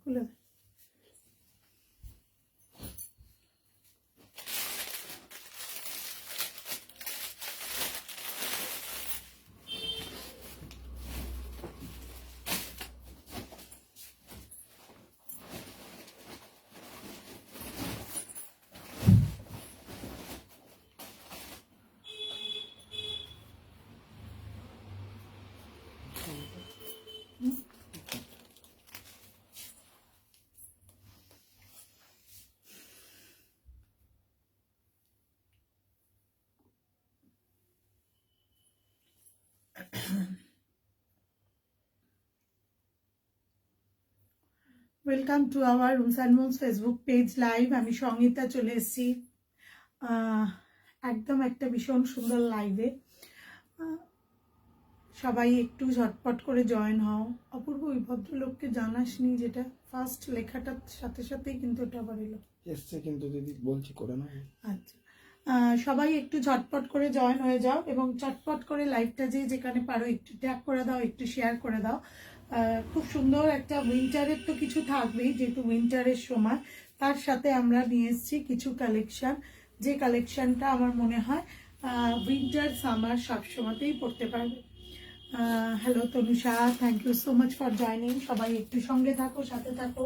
খুলে দে। Welcome to our Rooms and Moons Facebook page live. আমি সঙ্গীতা চলে এসেছি একদম একটা ভীষণ সুন্দর লাইভে। সবাই একটু ঝটপট করে জয়েন হও। অপূর্ব ওই ভদ্রলোককে জানাসনি, যেটা ফার্স্ট লেখাটার সাথে সাথেই কিন্তু এটা আবার এলো এসছে, কিন্তু দিদি বলছি করে না। আচ্ছা, সবাই একটু ঝটপট করে জয়েন হয়ে যাও এবং চটপট করে লাইভটা যেখানে পারো একটু ট্যাগ করে দাও, একটু শেয়ার করে দাও। খুব সুন্দর একটা উইন্টারের তো কিছু থাকবেই, যেহেতু উইন্টারের সময়। তার সাথে আমরা নিয়ে এসেছি কিছু কালেকশন, যে কালেকশনটা আমার মনে হয় উইন্টার সামার সবসময়তেই পড়তে পারবে। Hello Tanusha, thank you so much for joining. সবাই একটু সঙ্গে থাকো, সাথে থাকো।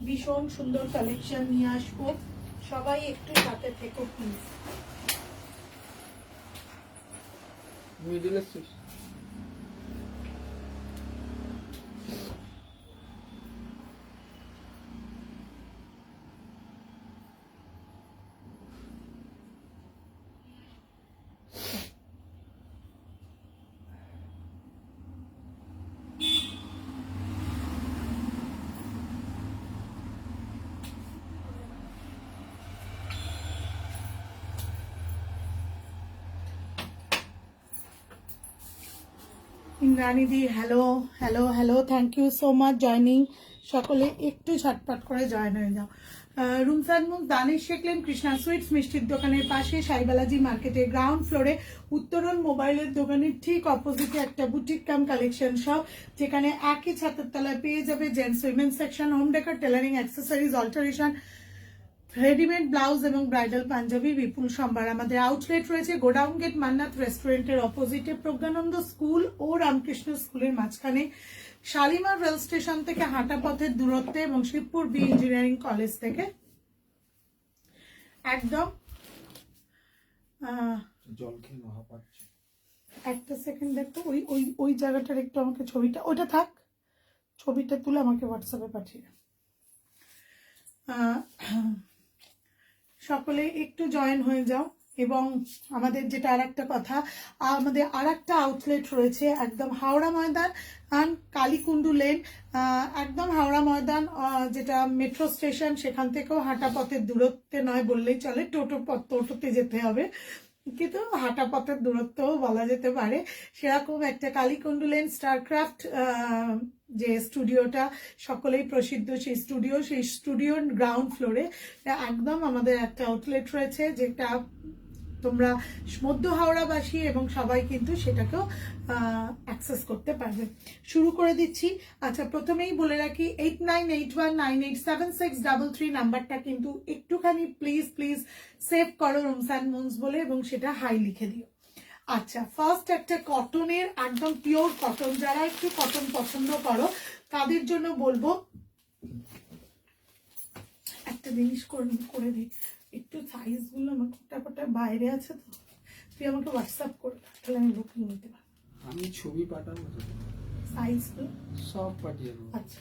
ভীষণ সুন্দর কালেকশন নিয়ে আসবো, সবাই একটু সাথে থেকো প্লিজ। মিডিলে Indrani di, hello hello hello, thank you so much joining. সকলে একটু ঝটপট করে জয়েন হয়ে যাও। Rooms and Moons Danish Sheikh lane Krishna sweets মিষ্টির দোকানের পাশে, সাইবালাজি মার্কেটের গ্রাউন্ড ফ্লোরে, উত্তরণ মোবাইলের দোকানের ঠিক অপোজিটে একটা বুটিক কাম কালেকশন শপ, যেখানে একই ছাদের তলায় পেয়ে যাবে gents women's section, home decor, tailoring, accessories, alteration, readymade blouse এবং ব্রাইডাল পাঞ্জাবি বিপুল সম্ভার। আমাদের আউটলেট রয়েছে গোডাউন গেট মান্নাথ রেস্টুরেন্টের অপোজিটে, প্রজ্ঞানন্দ স্কুল ও রামকৃষ্ণ স্কুলের মাঝখানে, শালিমার রেল স্টেশন থেকে হাঁটা পথের দূরত্বে এবং শিবপুর বি ইঞ্জিনিয়ারিং কলেজ থেকে একদম। জল খেয়ে মহা পাচ্ছে। একটা সেকেন্ড দেখো, ওই ওই ওই জায়গাটার একটু আমাকে ছবিটা, ওটা থাক, ছবিটা তুলে আমাকে হোয়াটসঅ্যাপে পাঠিয়ে। সকলে একটু জয়েন হয়ে যাও। এবং আমাদের যেটা আর একটা কথা, আমাদের আর একটা আউটলেট রয়েছে একদম হাওড়া ময়দান অ্যান্ড কালীকুণ্ডু লেন, একদম হাওড়া ময়দান যেটা মেট্রো স্টেশন, সেখান থেকেও হাঁটা পথের দূরত্বে নয় বললেই চলে, টোটোতে যেতে হবে, কিন্তু হাঁটা পথের দূরত্বও বলা যেতে পারে। সেরকম একটা কালীকুণ্ডু লেন স্টারক্রাফট যে স্টুডিওটা সকলেই প্রসিদ্ধ, সেই স্টুডিওর গ্রাউন্ড ফ্লোরে একদম আমাদের একটা আউটলেট রয়েছে, যেটা তোমরা মধ্য হাওড়াবাসী এবং সবাই কিন্তু সেটাকেও অ্যাক্সেস করতে পারবে। শুরু করে দিচ্ছি। আচ্ছা, প্রথমেই বলে রাখি 8981987633 নাম্বারটা কিন্তু একটুখানি প্লিজ সেভ করো রুমস অ্যান্ড মুনস বলে, এবং সেটা হাই লিখে দিও। আচ্ছা, ফার্স্ট একটা কটনের, একদম পিওর কটন, যারা একটু কটন পছন্দ করো তাদের জন্য বলবো একটা জিনিস করে দিই, একটু সাইজ গুলো আমার কোটা বাইরে আছে তো, তুই আমাকে হোয়াটসঅ্যাপ করে, তাহলে আমি বুকিং নিতে পারবো। আমি ছবি পাঠাবো, সাইজ গুলো সব পাঠিয়ে দেবো। আচ্ছা,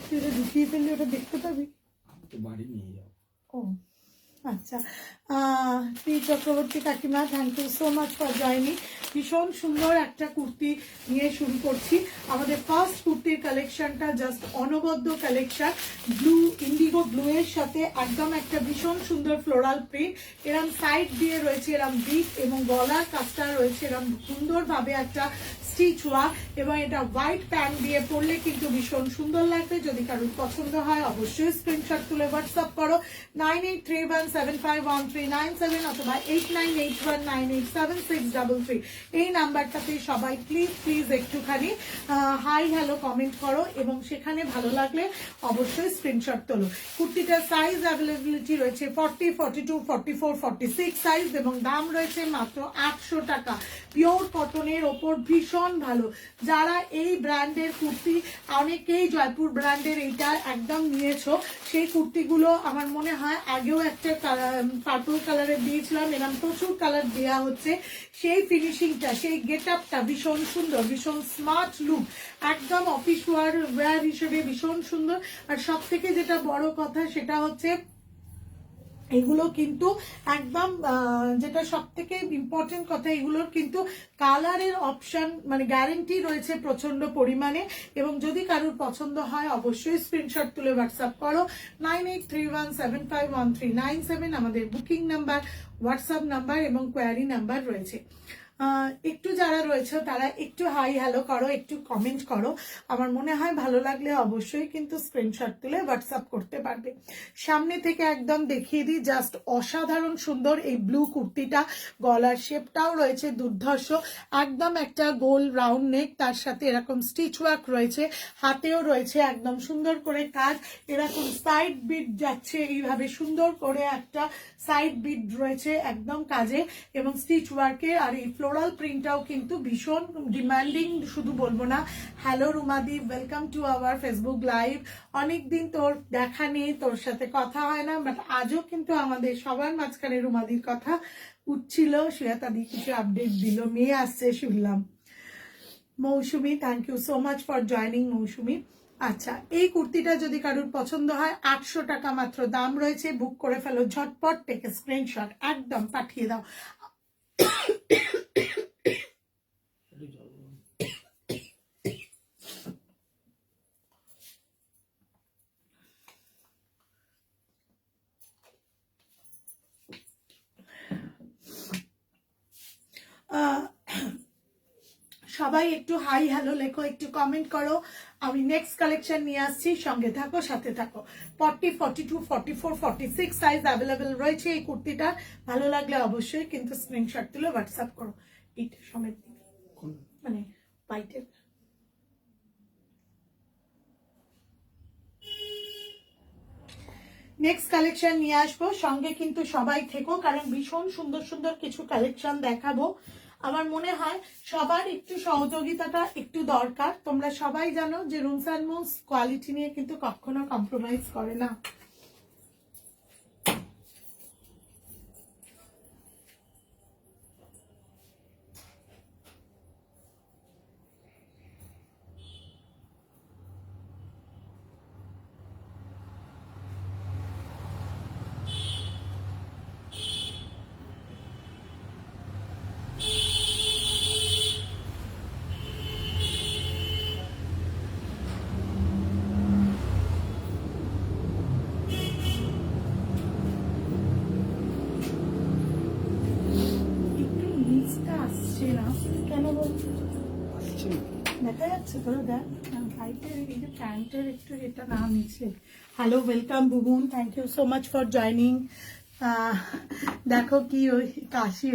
তুই ওটা ঢুকিয়ে ফেললে ওটা দেখতে পাবি? আমি তো বাড়ি নিয়ে যাবো। ও আচ্ছা, শ্রী চক্রবর্তী কাকিমা, thank you so much for joining. ভীষণ সুন্দর একটা কুর্তি নিয়ে শুরু করছি। আমাদের ফার্স্ট কুর্তির কালেকশনটা জাস্ট অনবদ্য কালেকশন, ব্লু, ইন্ডিগো ব্লু এর সাথে একদম একটা ভীষণ সুন্দর ফ্লোরাল প্রিন্ট, এরম সাইড দিয়ে রয়েছে এরম বিট, এবং গলার কাজটা রয়েছে এরম সুন্দরভাবে একটা স্টিচ ওয়ার্ক এবং এটা হোয়াইট প্যান্ট দিয়ে পরলে কিন্তু ভীষণ সুন্দর লাগবে। যদি কারোর পছন্দ হয় অবশ্যই স্ক্রিনশট তুলে হোয়াটসঅ্যাপ করো 9831751397 অথবা 8981987633 এই নাম্বারটাতে সবাই প্লিজ একটুখানি হাই হ্যালো কমেন্ট করো এবং সেখানে ভালো লাগলে অবশ্যই স্ক্রিনশট তোলো। কুর্তিটার সাইজ অ্যাভেলেবিলিটি রয়েছে 40, 42, 44, 46 সাইজ এবং দাম রয়েছে মাত্র 800 টাকা। পিওর কটনের ওপর ভীষণ ভালো। যারা এই ব্র্যান্ডের কুর্তি, অনেকেই জয়পুর ব্র্যান্ডের এইটা একদম নিয়েছো, সেই কুর্তিগুলো আমার মনে হয় আগেও একটা পার্পল কালারের দিয়েছিলাম, এরকম প্রচুর কালার দেওয়া হচ্ছে। সেই ফিনিশিংটা, সেই গেট আপটা ভীষণ সুন্দর, ভীষণ স্মার্ট লুক, একদম অফিস ওয়্যার হিসেবে ভীষণ সুন্দর। আর সব থেকে যেটা বড় কথা সেটা হচ্ছে এগুলো কিন্তু একদম যেটা সব থেকে ইম্পর্টেন্ট কথা, এগুলোর কিন্তু কালারের অপশন মানে গ্যারেন্টি রয়েছে প্রচন্ড পরিমাণে। এবং যদি কারোর পছন্দ হয় অবশ্যই স্ক্রিনশট তুলে হোয়াটসঅ্যাপ করো 9831751397 আমাদের বুকিং নাম্বার, হোয়াটসঅ্যাপ নাম্বার এবং কোয়ারি নাম্বার রয়েছে। একটু যারা রয়েছে তারা একটু হাই হ্যালো করো, একটু কমেন্ট করো। আমার মনে হয় ভালো লাগলে অবশ্যই কিন্তু স্ক্রিনশট তুলে হোয়াটসঅ্যাপ করতে পারবে। সামনে থেকে একদম দেখিয়ে দিই, জাস্ট অসাধারণ সুন্দর এই ব্লু কুর্তিটা। গলার শেপটাও রয়েছে দুর্ধর্ষ, একদম একটা গোল রাউন্ড নেক, তার সাথে এরকম স্টিচ ওয়ার্ক রয়েছে, হাতেও রয়েছে একদম সুন্দর করে কাজ, এরকম সাইড বিট যাচ্ছে এইভাবে সুন্দর করে একটা সাইড বিট রয়েছে একদম কাজে এবং স্টিচ ওয়ার্কের। আর এই ফ্লোরাল প্রিন্টটাও কিন্তু ভীষণ ডিমান্ডিং, শুধু বলবো না। Hello Rumadi, welcome to our Facebook live. অনেকদিন তোর দেখা নেই, তোর সাথে কথা হয় না, বাট আজও কিন্তু আমাদের সবার মাঝখানে রুমাদির কথা উঠছিল। শ্রেয়াতা দি কিছু আপডেট দিল, মেয়ে আসছে শুনলাম। Mousumi, thank you so much for joining Mousumi. আচ্ছা, এই কুর্তিটা যদি কারোর পছন্দ হয় 800 টাকা মাত্র দাম রয়েছে। বুক করে ফেলো ঝটপট, টেকে স্ক্রিনশট একদম পাঠিয়ে দাও। একটু জল দাও। সবাই একটু হাই হ্যালো লেখো, একটু কমেন্ট করো। আমি নেক্সট কালেকশন নিয়ে আসছি, সঙ্গে থাকো, সাথে থাকো। 40, 42, 44, 46 সাইজ অ্যাভেলেবেল রয়েছে এই কুর্তিটা। ভালো লাগলে অবশ্যই কিন্তু স্ক্রিনশট তুলে হোয়াটসঅ্যাপ করো। এইটা সমেত মানে হোয়াইটের। নেক্সট কালেকশন নিয়ে আসবো, সঙ্গে কিন্তু সবাই থেকো, কারণ ভীষণ সুন্দর সুন্দর কিছু কালেকশন দেখাবো। আমার মনে হয় সবার একটু সহযোগিতাটা একটু দরকার। তোমরা সবাই জানো যে রুমস অ্যান্ড মুভস কোয়ালিটি নিয়ে কিন্তু কখনো কম্প্রোমাইজ করে না। আসছে না কেন বলছো? আসছে না। দেখা যাচ্ছে তোরা দেখ, হাইটের এই যে প্যান্টের একটু এটা না নিচে। Hello, welcome Bubun, thank you so much for joining. দেখো কি ওই কাশি,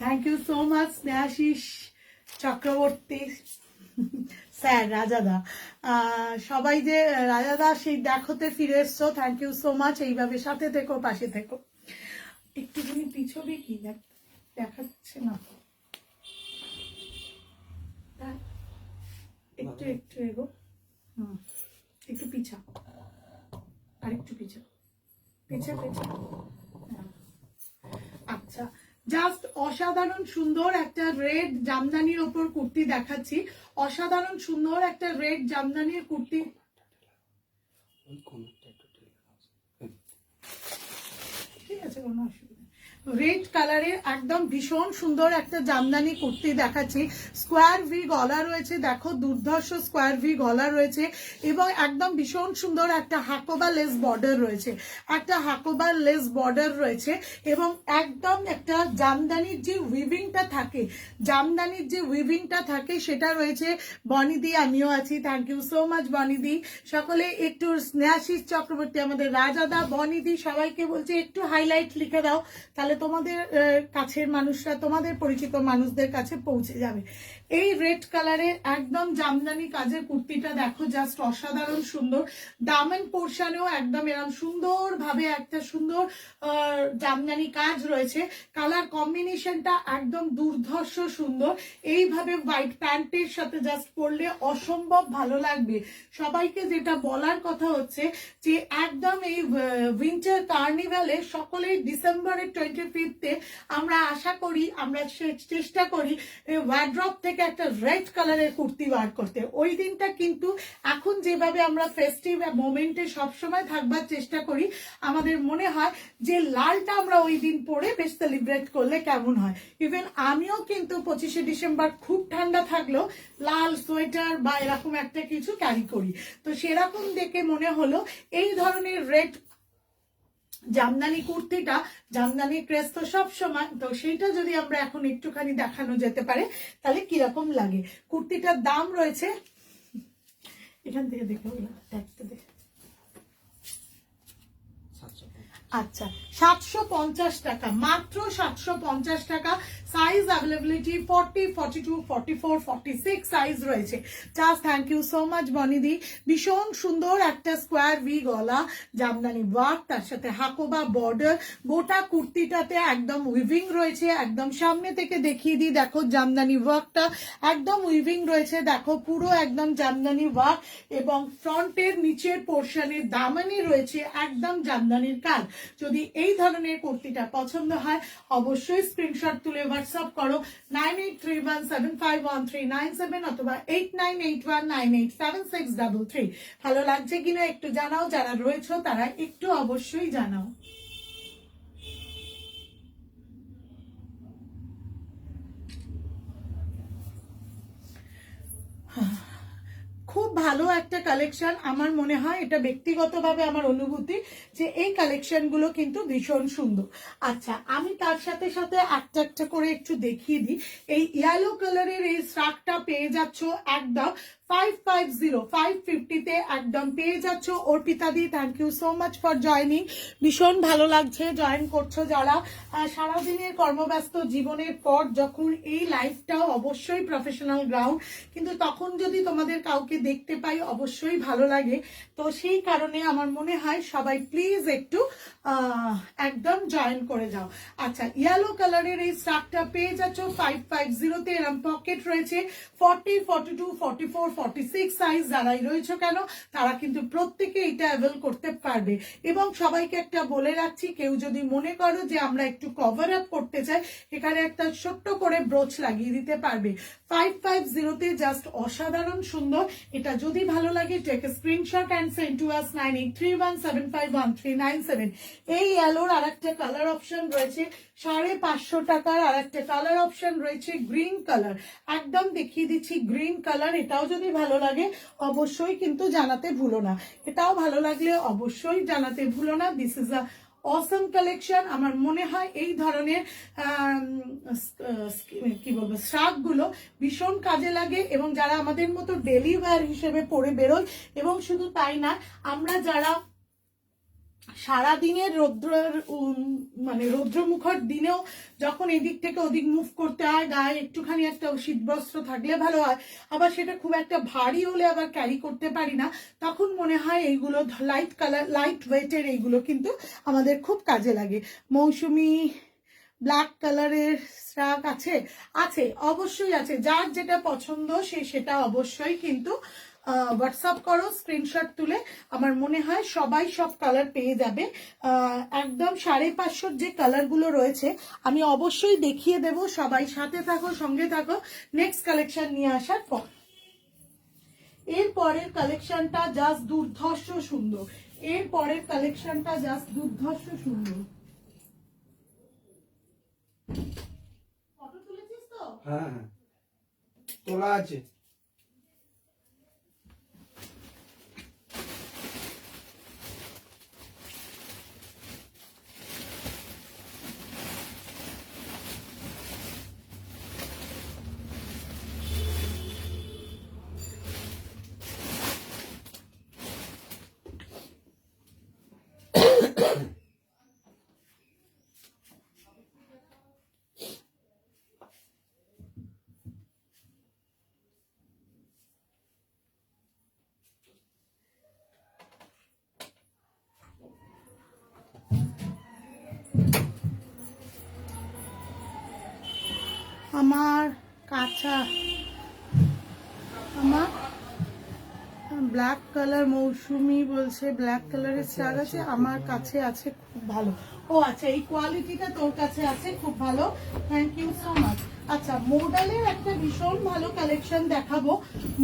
thank you so much Snehashis Chakraborty sir, Rajada, সবাই যে রাজাদা সেই দেখোতে ফিরে এসছো, থ্যাংক ইউ সো মাচ। এইভাবে সাথে থেকো, পাশে থেকো। একটুখানি পিছবে কি দেখাচ্ছে না, একটু একটু এগো, একটু পিছা, আর একটু পিছা, পিছা পিছা। আচ্ছা, জাস্ট অসাধারণ সুন্দর একটা রেড জামদানির ওপর কুর্তি দেখাচ্ছি। অসাধারণ সুন্দর একটা রেড জামদানির কুর্তি। ওই কোনটা একটু টেনে দাও। ঠিক আছে, কোনো অসুবিধা নেই। রেড কালারের একদম ভীষণ সুন্দর একটা জামদানি কুর্তি দেখাচ্ছি। স্কোয়ার ভি গলা রয়েছে, দেখো দুর্ধর্ষ স্কোয়ার ভি গলা রয়েছে এবং একদম ভীষণ সুন্দর একটা হাকোবা লেস বর্ডার রয়েছে, একটা হাকোবা লেস বর্ডার রয়েছে এবং একদম একটা জামদানির যে উইভিংটা থাকে, জামদানির যে উইভিংটা থাকে সেটা রয়েছে। বনিদি আমিও আছি, থ্যাংক ইউ সো মাচ বনিদি। সকলে একটু স্নেহাশিস চক্রবর্তী, আমাদের রাজাদা, বনিদি, সবাইকে বলছি একটু হাইলাইট লিখে দাও, তাহলে তোমাদের কাছের মানুষরা, তোমাদের পরিচিত মানুষদের কাছে পৌঁছে যাবে। এই রেড কালারের একদম জামদানি কাজের কুর্তিটা দেখো, জাস্ট অসাধারণ সুন্দর। দামান পোর্শনেও একদম এরকম সুন্দর ভাবে একটা সুন্দর জামদানি কাজ রয়েছে। কালার কম্বিনেশনটা একদম দুর্ধর্ষ সুন্দর। এইভাবে হোয়াইট প্যান্টের সাথে জাস্ট পরলে অসম্ভব ভালো লাগবে। সবাইকে যেটা বলার কথা হচ্ছে যে একদম এই উইন্টার কার্নিভালে সকলেই ডিসেম্বরের 25 আমরা আশা করি, আমরা চেষ্টা করি ওয়ার্ড্রপ থেকে একটা রেড কালারের কুর্তি বার করতে। ওই দিনটা কিন্তু এখন যেভাবে আমরা ফেস্টিভ মোমেন্টে সবসময় থাকবার চেষ্টা করি, আমাদের মনে হয় যে লালটা আমরা ওই দিন পরে বেশ সেলিব্রেট করলে কেমন হয়। ইভেন আমিও কিন্তু 25শে ডিসেম্বর খুব ঠান্ডা থাকলেও লাল সোয়েটার বা এরকম একটা কিছু ক্যারি করি। তো সেরকম দেখে মনে হলো এই ধরনের রেড জামদানি কুর্তিটা, জামদানি ক্রেজ তো সব সময়, তো সেইটা যদি আমরা এখন একটুখানি দেখানো যেতে পারে তাহলে কিরকম লাগে। কুর্তিটার দাম রয়েছে, এখান থেকে দেখে ট্যাগটা দেখে, আচ্ছা 750 টাকা, মাত্র 750 টাকা। সাইজ অ্যাভেলেবিলিটি 40, 42, 44, 46 সাইজ রয়েছে। Just thank you so much Bonidi. ভীষণ সুন্দর একটা স্কোয়ার ভি গলা, জামদানি ওয়ার্ক, তার সাথে হাকোবা বর্ডার, গোটা কুর্তিটাতে একদম উইভিং রয়েছে। একদম সামনে থেকে দেখিয়ে দিই, দেখো জামদানি ওয়ার্কটা একদম উইভিং রয়েছে, দেখো পুরো একদম জামদানি ওয়ার্ক এবং ফ্রন্টের নিচের পোর্শনে দামানি রয়েছে একদম জামদানির কাজ। যদি এই ধরনের কুর্তিটা পছন্দ হয় অবশ্যই স্ক্রিনশট তুলে হোয়াটসঅ্যাপ করো 9831751397 অথবা 8981987633। ভালো লাগছে কিনা একটু জানাও, যারা রয়েছে তারা একটু অবশ্যই জানাও। খুব ভালো একটা কালেকশন আমার মনে হয়, এটা ব্যক্তিগতভাবে আমার অনুভূতি যে এই কালেকশনগুলো কিন্তু ভীষণ সুন্দর। আচ্ছা, আমি তার সাথে সাথে একটা একটা করে একটু দেখিয়ে দিই। এই ইয়েলো কালারের এই স্ট্রাকটা পেয়ে যাচ্ছ একদম 550 একদম পেয়ে যাচ্ছ। Arpita di, thank you so much for joining. ভীষণ ভালো লাগছে জয়েন করছো যারা। সারাদিনের কর্মব্যস্ত জীবনের পর যখন এই লাইফটাও অবশ্যই প্রফেশনাল গ্রাউন্ড, কিন্তু তখন যদি তোমাদের কাউকে দেখতে পাই অবশ্যই ভালো লাগে। তো সেই কারণে আমার মনে হয় সবাই প্লিজ একটু একদম জয়েন করে যাও। আচ্ছা, ইয়েলো কালারের এই স্ট্রাকটা পেয়ে যাচ্ছ 550 এরম পকেট রয়েছে। 40, 42, 44, 46 সাইজ যারাই রয়েছে কেন তারা কিন্তু প্রত্যেকে এটা অ্যাভেল করতে পারবে। এবং সবাইকে একটা বলে রাখছি, কেউ যদি মনে করো যে আমরা একটু কভার আপ করতে চাই, এখানে একটা ছোট্ট করে ব্রোচ লাগিয়ে দিতে পারবে। 550 জাস্ট অসাধারণ সুন্দর। এটা যদি ভালো লাগে take screenshot and send to us 9831751397। এই ইয়েলোর আর একটা কালার অপশন রয়েছে 550 টাকার, আর একটা কালার অপশন রয়েছে গ্রিন কালার। একদম দেখিয়ে দিচ্ছি গ্রিন কালার, এটাও যদি ভালো লাগে অবশ্যই কিন্তু জানাতে ভুলো না, এটাও ভালো লাগলে অবশ্যই জানাতে ভুলো না। This is a Assam collection. আমার মনে হয় এই ধরনের কি বলবো স্ট্রাক গুলো ভীষণ কাজে লাগে এবং যারা আমাদের মতো ডেলি ওয়্যার হিসেবে পরে বেরোয়, এবং শুধু তাই না, আমরা যারা সারাদিনের রৌদ্রমুখর দিনেও যখন এদিক থেকে ওদিক মুভ করতে হয়, গায়ে একটুখানি একটা শীতবস্ত্র থাকলে ভালো হয়, আবার সেটা খুব একটা ভারী হলে আবার ক্যারি করতে পারি না, তখন মনে হয় এইগুলো লাইট কালার, লাইট ওয়েটের এইগুলো কিন্তু আমাদের খুব কাজে লাগে। মৌসুমি ব্ল্যাক কালারের স্ট্রাক আছে, আছে অবশ্যই আছে, যার যেটা পছন্দ সে সেটা অবশ্যই কিন্তু হোয়াটসঅ্যাপ করো স্ক্রিনশট তুলে। আমার মনে হয় সবাই সব কালার পেয়ে যাবে। একদম 550 যে কালারগুলো রয়েছে আমি অবশ্যই দেখিয়ে দেব। সবাই সাথে থাকো, সঙ্গে থাকো নেক্সট কালেকশন নিয়ে আসার পর। এর পরের কালেকশনটা জাস্ট দুর্ধর্ষ সুন্দর, এর পরের কালেকশনটা জাস্ট দুর্ধর্ষ সুন্দর। ফটো তুলেছিস তো? হ্যাঁ হ্যাঁ তোলা আছে। আমার কাঁচা আমার ব্ল্যাক কালার মৌসুমি বলছে ব্ল্যাক কালারের শাড়ি আছে আমার কাছে আছে খুব ভালো। ও আচ্ছা, এই কোয়ালিটিটা তোর কাছে আছে খুব ভালো, থ্যাংক ইউ সো মাচ। আচ্ছা, মোডালের একটা ভীষণ ভালো কালেকশন দেখাবো,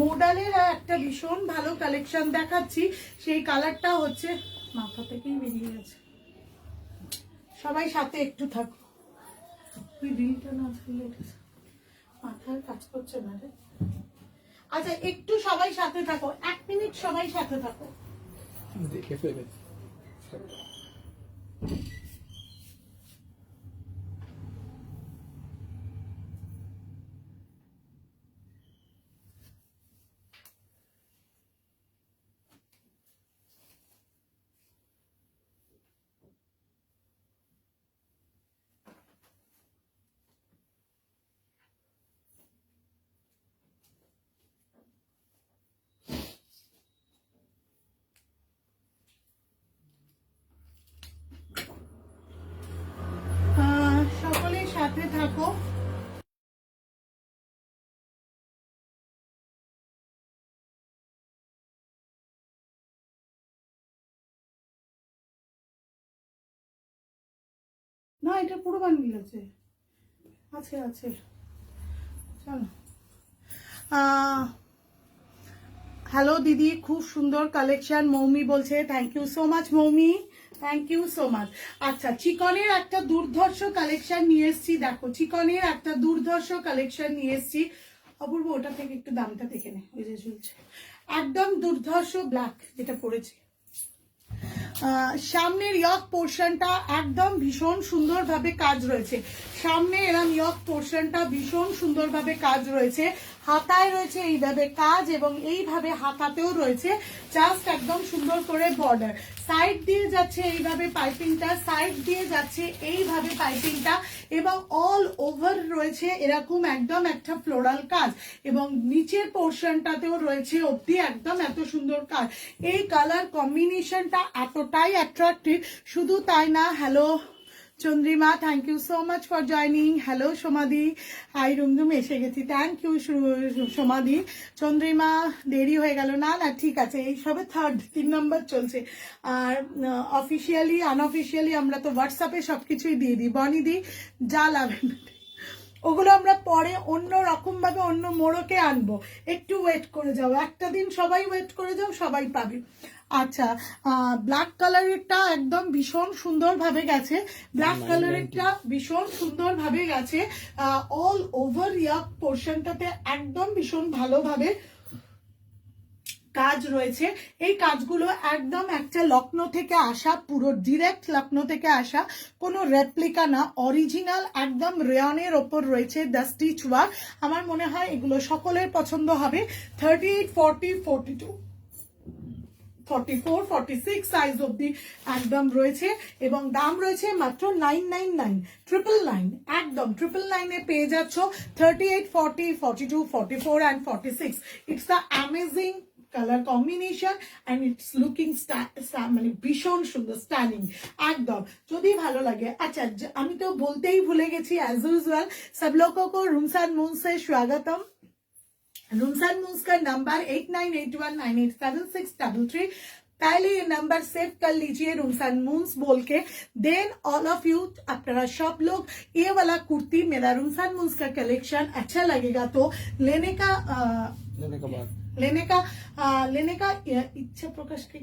মোডালের একটা ভীষণ ভালো কালেকশন দেখাচ্ছি। সেই কালারটা হচ্ছে, মাথা থেকেই বেরিয়ে গেছে, সবাই সাথে একটু থাকো। তুই দিলটা না ফেলে মাথার কাজ করছে না রে। আচ্ছা, একটু সবাই সাথে থাকো, 1 মিনিট সবাই সাথে থাকো। দেখে ফেলেছি। সকলে সাথে থাকো। না, এটা পুরো বান্ডিল আছে, আছে আছে, চলো। হ্যালো দিদি, খুব সুন্দর কালেকশন মৌমি বলছে, thank you so much Moumi, thank you so much. আচ্ছা, চিকনের একটা দুর্ধর্ষ কালেকশন নিয়ে এসছি, দেখো চিকনের একটা দুর্ধর্ষ কালেকশন নিয়ে এসছি। অপূর্ব, ওটা থেকে একটু দামটা দেখে নে, ওই যে ঝুলছে, একদম দুর্ধর্ষ ব্ল্যাক যেটা পড়েছি। সামনের ইয়ক পোর্শনটা একদম ভীষণ সুন্দরভাবে কাজ রয়েছে, সামনে এরম ইয়ক পোর্শনটা ভীষণ সুন্দরভাবে কাজ রয়েছে, হাতায় রয়েছে এইভাবে কাজ এবং এইভাবে হাতাতেও রয়েছে জাস্ট একদম সুন্দর করে বর্ডার, সাইড দিয়ে যাচ্ছে এইভাবে পাইপিংটা, সাইড দিয়ে যাচ্ছে এইভাবে পাইপিংটা এবং অল ওভার রয়েছে এরকম একদম একটা ফ্লোরাল কাজ এবং নিচের পোর্শনটাতেও রয়েছে অবধি একদম এত সুন্দর কাজ। এই কালার কম্বিনেশনটা এতটাই অ্যাট্রাক্টিভ, শুধু তাই না। Hello Chandrima, thank you so much for joining. Hello Somadi, hi Rumdhum এসে গেছি, থ্যাংক ইউ সোমাদি। চন্দ্রিমা দেরি হয়ে গেল, না না ঠিক আছে, এই সবে 3 নম্বর চলছে। আর অফিসিয়ালি আনঅফিসিয়ালি আমরা তো হোয়াটসঅ্যাপে সবকিছুই দিয়ে দিই, বনি দি যা লাভেন ওগুলো আমরা পরে অন্য রকম ভাবে অন্য মোড়কে আনবো, একটু ওয়েট করে যাও, একটা দিন সবাই ওয়েট করে যাও, সবাই পাবে। আচ্ছা, ব্ল্যাক কালারেরটা একদম ভীষণ সুন্দর ভাবে গেছে, ব্ল্যাক কালারেরটা ভীষণ সুন্দর ভাবে গেছে, অল ওভার ইয়াক পোর্শনটাতে একদম ভীষণ ভালোভাবে কাজ রয়েছে। এই কাজগুলো একদম একটা লখনৌ থেকে আসা, পুরো ডিরেক্ট লখনৌ থেকে আসা, কোনো রেপ্লিকা না, অরিজিনাল একদম রেয়নের ওপর রয়েছে দ্য স্টিচ ওয়ার্ক। আমার মনে হয় এগুলো সকলের পছন্দ হবে। 38, 40, 42, 44, 46 সাইজ অব্দি একদম রয়েছে এবং দাম রয়েছে মাত্র 999, 999, একদম 999 পেয়ে যাচ্ছ 38, 40, 42, 44 and 46। It's the amazing colour combination and it's looking মানে ভীষণ সুন্দর, স্ট্যানিং একদম, যদি ভালো লাগে। আচ্ছা, আমি তো বলতেই ভুলে গেছি, অ্যাজ ইউজুয়াল সব লোগों को रूम्स एंड मून्स से स्वागतम। रूम्स एंड मून्स का नंबर 8981987633, पहले ये नंबर सेव कर लीजिए रूम्स एंड मून्स बोल के। देन ऑल ऑफ यू, अपना सब लोग ये वाला कुर्ती, मेरा रूम्स एंड मून्स का कलेक्शन अच्छा लगेगा तो लेने का लेने के बाद लेने का इच्छा प्रकाश के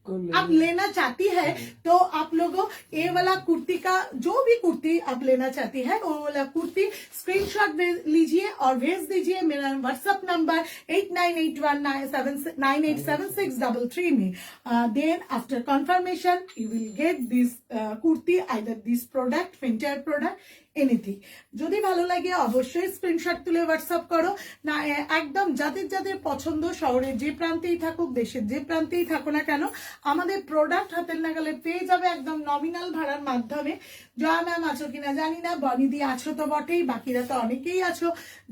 आप लेना चाहती है तो आप लोगों ये वाला कुर्ती का जो भी कुर्ती आप लेना चाहती है वो वाला कुर्ती स्क्रीनशॉट लीजिए और भेज दीजिए मेरा व्हाट्सएप नंबर 8981979633 में. Then after confirmation you will get this kurti, either this product, winter product, anything. যদি ভালো লাগে অবশ্যই স্ক্রিনশট তুলে হোয়াটসঅ্যাপ করো না. একদম যাদের যাদের পছন্দ শহরের যে প্রান্তেই থাকুক দেশের যে প্রান্তেই থাকো না কেন আমাদের প্রোডাক্ট হাতের নাগালে পেয়ে যাবে একদম নমিনাল ভাড়ার মাধ্যমে. জয়া ম্যাম আছো কিনা জানি না, বনিদি আছো তো বটেই, বাকিরা তো অনেকেই আছো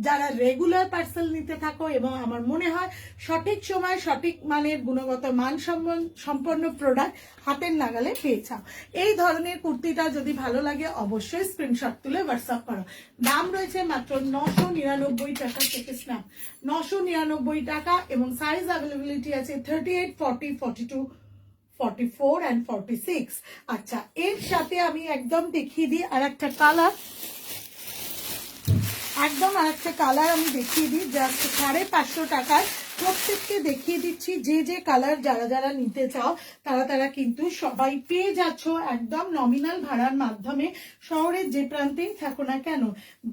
যারা রেগুলার পার্সেল নিতে থাকো এবং আমার মনে হয় সঠিক সময় সঠিক মানের গুণগত মান সম্পন্ন প্রোডাক্ট হাতের নাগালে পেয়ে যাও. এই ধরনের কুর্তিটা যদি ভালো লাগে অবশ্যই স্ক্রিনশট তুলে হোয়াটসঅ্যাপ করো. দাম রয়েছে মাত্র 999 টাকা থেকে স্ন্যাপ 999 টাকা এবং সাইজ অ্যাভেলেবিলিটি আছে 38, 40, 42, 44 and 46. আচ্ছা, এর সাথে আমি একদম দেখিয়ে দিই আর একটা কালার, আমি দেখিয়ে দিই জাস্ট 550 টাকায় প্রত্যেককে দেখিয়ে দিচ্ছি. যে যে কালার যারা যারা নিতে চাও তারা কিন্তু সবাই পেয়ে যাচ্ছ একদম নমিনাল ভাড়ার মাধ্যমে শহরের যে প্রান্তেই থাকো না কেন.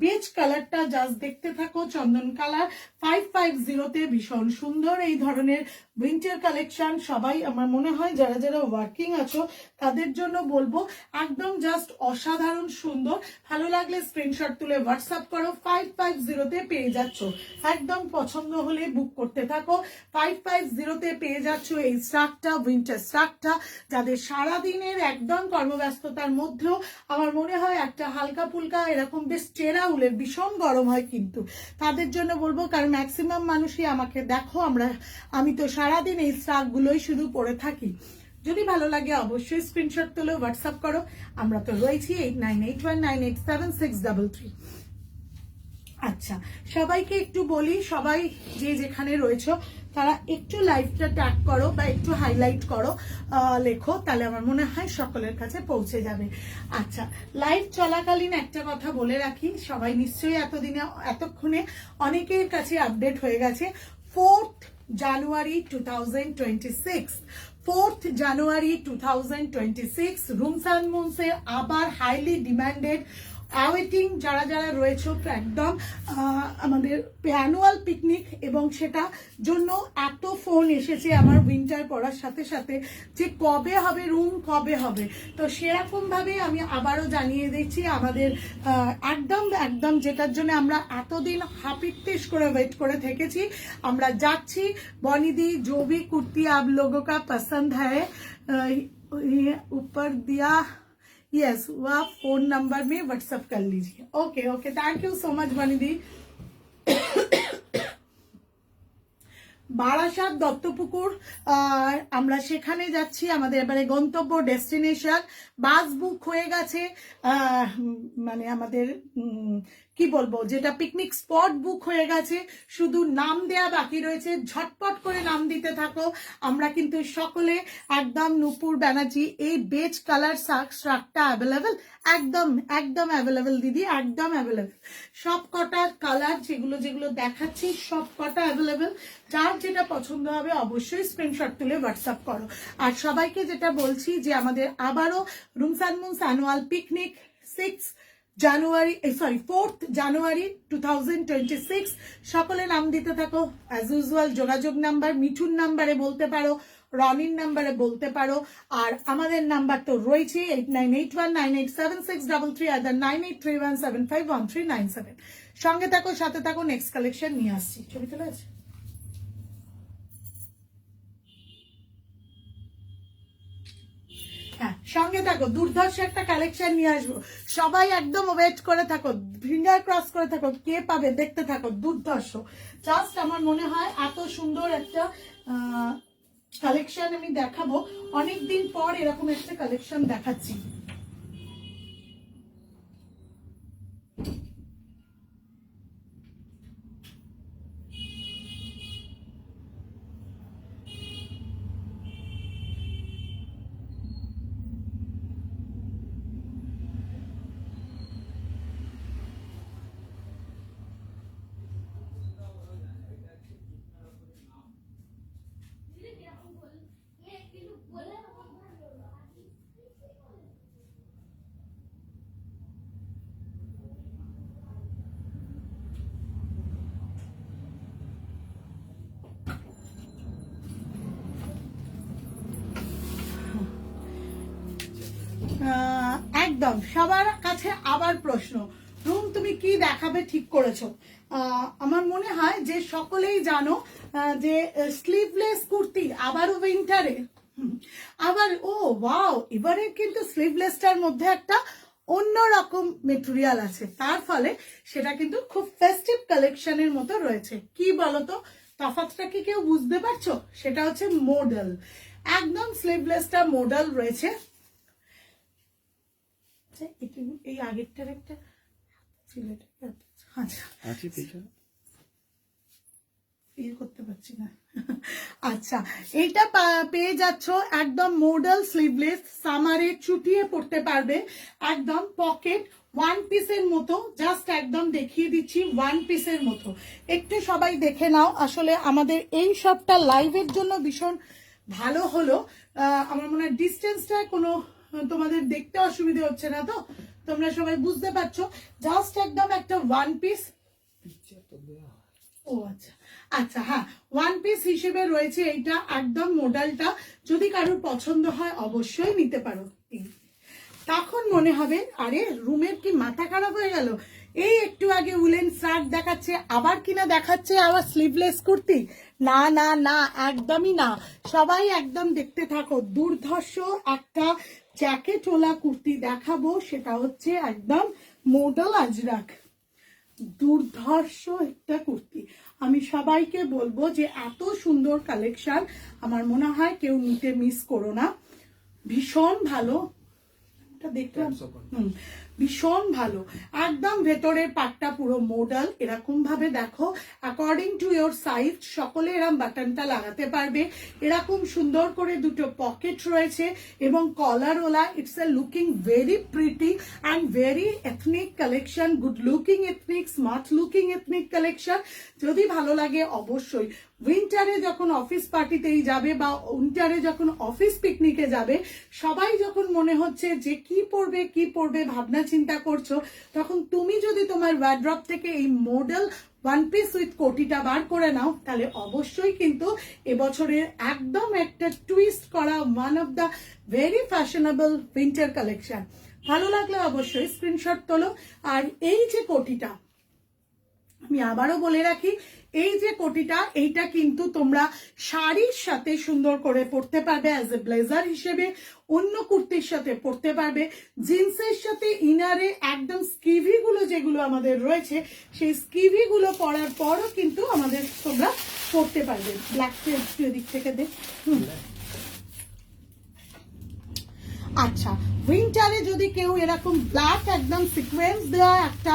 বেজ কালারটা জাস্ট দেখতে থাকো, চন্দন কালার 550 ভীষণ সুন্দর এই ধরনের উইন্টার কালেকশন. সবাই আমার মনে হয় যারা যারা ওয়ার্কিং আছো তাদের জন্য বলবো একদম জাস্ট অসাধারণ সুন্দর. ভালো লাগলে স্ক্রিনশট তুলে হোয়াটসঅ্যাপ করো. 550 পেয়ে যাচ্ছ, একদম পছন্দ হলে বুক করতে থাকো. 550 পেয়ে যাচ্ছ এই স্ট্রাকটা, উইন্টার স্ট্রাকটা. যাদের সারাদিনের একদম কর্মব্যস্ততার মধ্যেও আমার মনে হয় একটা হালকা ফুলকা এরকম বেশ চেরা উলের ভীষণ গরম হয় কিন্তু তাদের জন্য বলবো, কারণ ম্যাক্সিমাম মানুষই আমাকে দেখো আমি তো সারাদিন এই স্ট্রাক গুলোই শুধু পরে থাকি. যদি ভালো লাগে অবশ্যই স্ক্রিনশট তুলে হোয়াটসঅ্যাপ করো. আমরা তো রয়েছি 8981987633. আচ্ছা, সবাইকে একটু বলি, সবাই যে যেখানে রয়েছো তারা একটু লাইভটা ট্যাগ করো বা একটু হাইলাইট করো, লেখো, তাহলে আমার মনে হয় সকলের কাছে পৌঁছে যাবে. আচ্ছা, লাইভ চলাকালীন একটা কথা বলে রাখি, সবাই নিশ্চয়ই এতক্ষণে অনেকের কাছে আপডেট হয়ে গেছে. 4th January 2026 4th January 2026 rooms and Munsey আবার হাইলি ডিমান্ডেড অ্যাওয়েটিং যারা যারা রয়েছে একদম আমাদের অ্যানুয়াল পিকনিক, এবং সেটা জন্য এত ফোন এসেছে আমার উইন্টার পড়ার সাথে সাথে যে কবে হবে রুম, কবে হবে. তো সেরকম ভাবে আমি আবারও জানিয়ে দিচ্ছি আমাদের একদম যেটার জন্য আমরা এতদিন হাপিত্তেশ করে ওয়েট করে থেকেছি, আমরা যাচ্ছি. বনিদি जो भी कुर्ती आप लोगों का पसंद है ऊपर दिया यस वह फोन नंबर में व्हाट्सएप कर लीजिए. Okay thank you so much Bonidi. Barasat Duttapukur আমরা সেখানে যাচ্ছি. আমাদের এবারে গন্তব্য ডেস্টিনেশন বাস বুক হয়ে গেছে, মানে আমাদের কি বলবো যেটা পিকনিক স্পট বুক হয়ে গেছে, শুধু নাম দেয়া বাকি রয়েছে. ঝটপট করে নাম দিতে থাকো. আমরা কিন্তু সকলে একদম নূপুর ব্যানার্জি এই বেজ কালার শার্টটা অ্যাভেলেবেল, একদম অ্যাভেলেবেল দিদি, একদম অ্যাভেলেবেল. সব কটা কালার যেগুলো দেখাচ্ছি সব কটা অ্যাভেলেবেল. যার যেটা পছন্দ হবে অবশ্যই স্ক্রিনশট তুলে হোয়াটসঅ্যাপ করো. আর সবাইকে যেটা বলছি যে আমাদের আবারও rooms and moons annual picnic 4th January 2026 সকলে নাম দিতে থাকো. অ্যাজ ইউজুয়াল যোগাযোগ নাম্বার মিঠুন নাম্বারে বলতে পারো, রনির নাম্বারে বলতে পারো, আর আমাদের নাম্বার তো রয়েছে 8981987633 আর 9831751397. সঙ্গে থাকো, সাথে থাকো, নেক্সট কালেকশন নিয়ে আসছি. ছবি তোলা আছে? হ্যাঁ, সঙ্গে থাকো, দুর্ধর্ষ একটা কালেকশন নিয়ে আসবো. সবাই একদম ওয়েট করে থাকো, ফিঙ্গার ক্রস করে থাকো, কে পাবে দেখতে থাকো. দুর্ধর্ষ জাস্ট আমার মনে হয় এত সুন্দর একটা কালেকশন আমি দেখাবো. অনেকদিন পর এরকম একটা কালেকশন দেখাচ্ছি. একদম সবার কাছে আবার প্রশ্ন, রুম তুমি কি দেখাবে ঠিক করেছো? আমার মনে হয় যে সকলেই জানো যে স্লিভলেস কুর্তি আবারও উইন্টারে, আবার ও ওয়াও, এবারে কিন্তু স্লিভলেসটার মধ্যে একটা অন্যরকম মেটেরিয়াল আছে, তার ফলে সেটা কিন্তু খুব ফেস্টিভ কালেকশনের মতো রয়েছে। কি বলতো তফাৎটা কি কেউ বুঝতে পারছো? সেটা হচ্ছে মডেল, একদম স্লিভলেসটা মডেল রয়েছে। এই আগেরটার একটা আচ্ছা আছে পিছনে ফিল করতে পারছি না। আচ্ছা, এইটা পেয়ে যাচ্ছ একদম মডেল স্লিভলেস, সামারে চুটিয়ে পড়তে পারবে, একদম পকেট ওয়ান পিসের মতো, জাস্ট একদম দেখিয়ে দিচ্ছি ওয়ান পিসের মতো। একটু সবাই দেখে নাও, আসলে আমাদের এই সবটা লাইভের জন্য ভীষণ ভালো হলো। আমার মনে হয় ডিস্টেন্সটা কোনো তোমাদের দেখতে অসুবিধা হচ্ছে না তো, তোমরা সবাই বুঝতে পারছো, জাস্ট একদম একটা ওয়ান পিস। ও আচ্ছা আচ্ছা, হ্যাঁ ওয়ান পিস হিসেবে রয়েছে এইটা, একদম মডেলটা যদি কারোর পছন্দ হয় অবশ্যই নিতে পারো। তখন মনে হবে আরে রুমের কি মাথা খারাপ হয়ে গেল, এই একটু আগে উলেন শার্ট দেখাচ্ছে, আবার কিনা দেখাচ্ছে আবার স্লিভলেস কুর্তি। না না না, একদমই না, সবাই একদম দেখতে থাকো। দুর্ধর্ষ একটা জ্যাকেটওয়ালা কুর্তি দেখাবো, সেটা হচ্ছে একদম মডেল আজরাক, দুর্ধর্ষ একটা কুর্তি। আমি সবাইকে বলবো যে এত সুন্দর কালেকশন আমার মনে হয় কেউ নিতে মিস করো না, ভীষণ ভালো। দেখলাম ভীষণ ভালো, একদম ভেতরের পাটটা পুরো মডেল, এরকম ভাবে দেখো অ্যাকর্ডিং টু ইয়োর সাইজ সকলে এরকম বাটনটা লাগাতে পারবে, এরকম সুন্দর করে দুটো পকেট রয়েছে এবং কলার ওলা। It's a looking very pretty and very ethnic collection, good looking ethnic, smart looking ethnic collection. যদি ভালো লাগে অবশ্যই উইন্টারে যখন অফিস পার্টিতেই যাবে বা উইন্টারে যখন অফিস পিকনিকে যাবে, সবাই যখন মনে হচ্ছে যে কি পরবে ভাবনা চিন্তা করছো, তখন তুমি যদি তোমার ওয়ার্ড্রপ থেকে এই মডেল ওয়ান পিস উইথ কোটিটা বার করে নাও, তাহলে অবশ্যই কিন্তু এবছরের একদম একটা টুইস্ট করা one of the very fashionable winter collection. ভালো লাগলে অবশ্যই স্ক্রিনশট তোলো। আর এই যে কোটিটা, আমি আবারও বলে রাখি, এই যে কোটিটা এইটা কিন্তু তোমরা শাড়ির সাথে সুন্দর করে পরতে পারবে অ্যাজ এ ব্লেজার হিসেবে, অন্য কুর্তির সাথে পরতে পারবে, জিন্সের সাথে ইনারে একদম স্কিভি গুলো যেগুলো আমাদের রয়েছে সেই স্কিভি গুলো পরার পরও কিন্তু আমাদের তোমরা পরতে পারবে। ব্ল্যাক দিক থেকে দেখ। আচ্ছা, উইন্টারে যদি কেউ এরকম ব্ল্যাক একদম সিকোয়েন্স দেওয়া একটা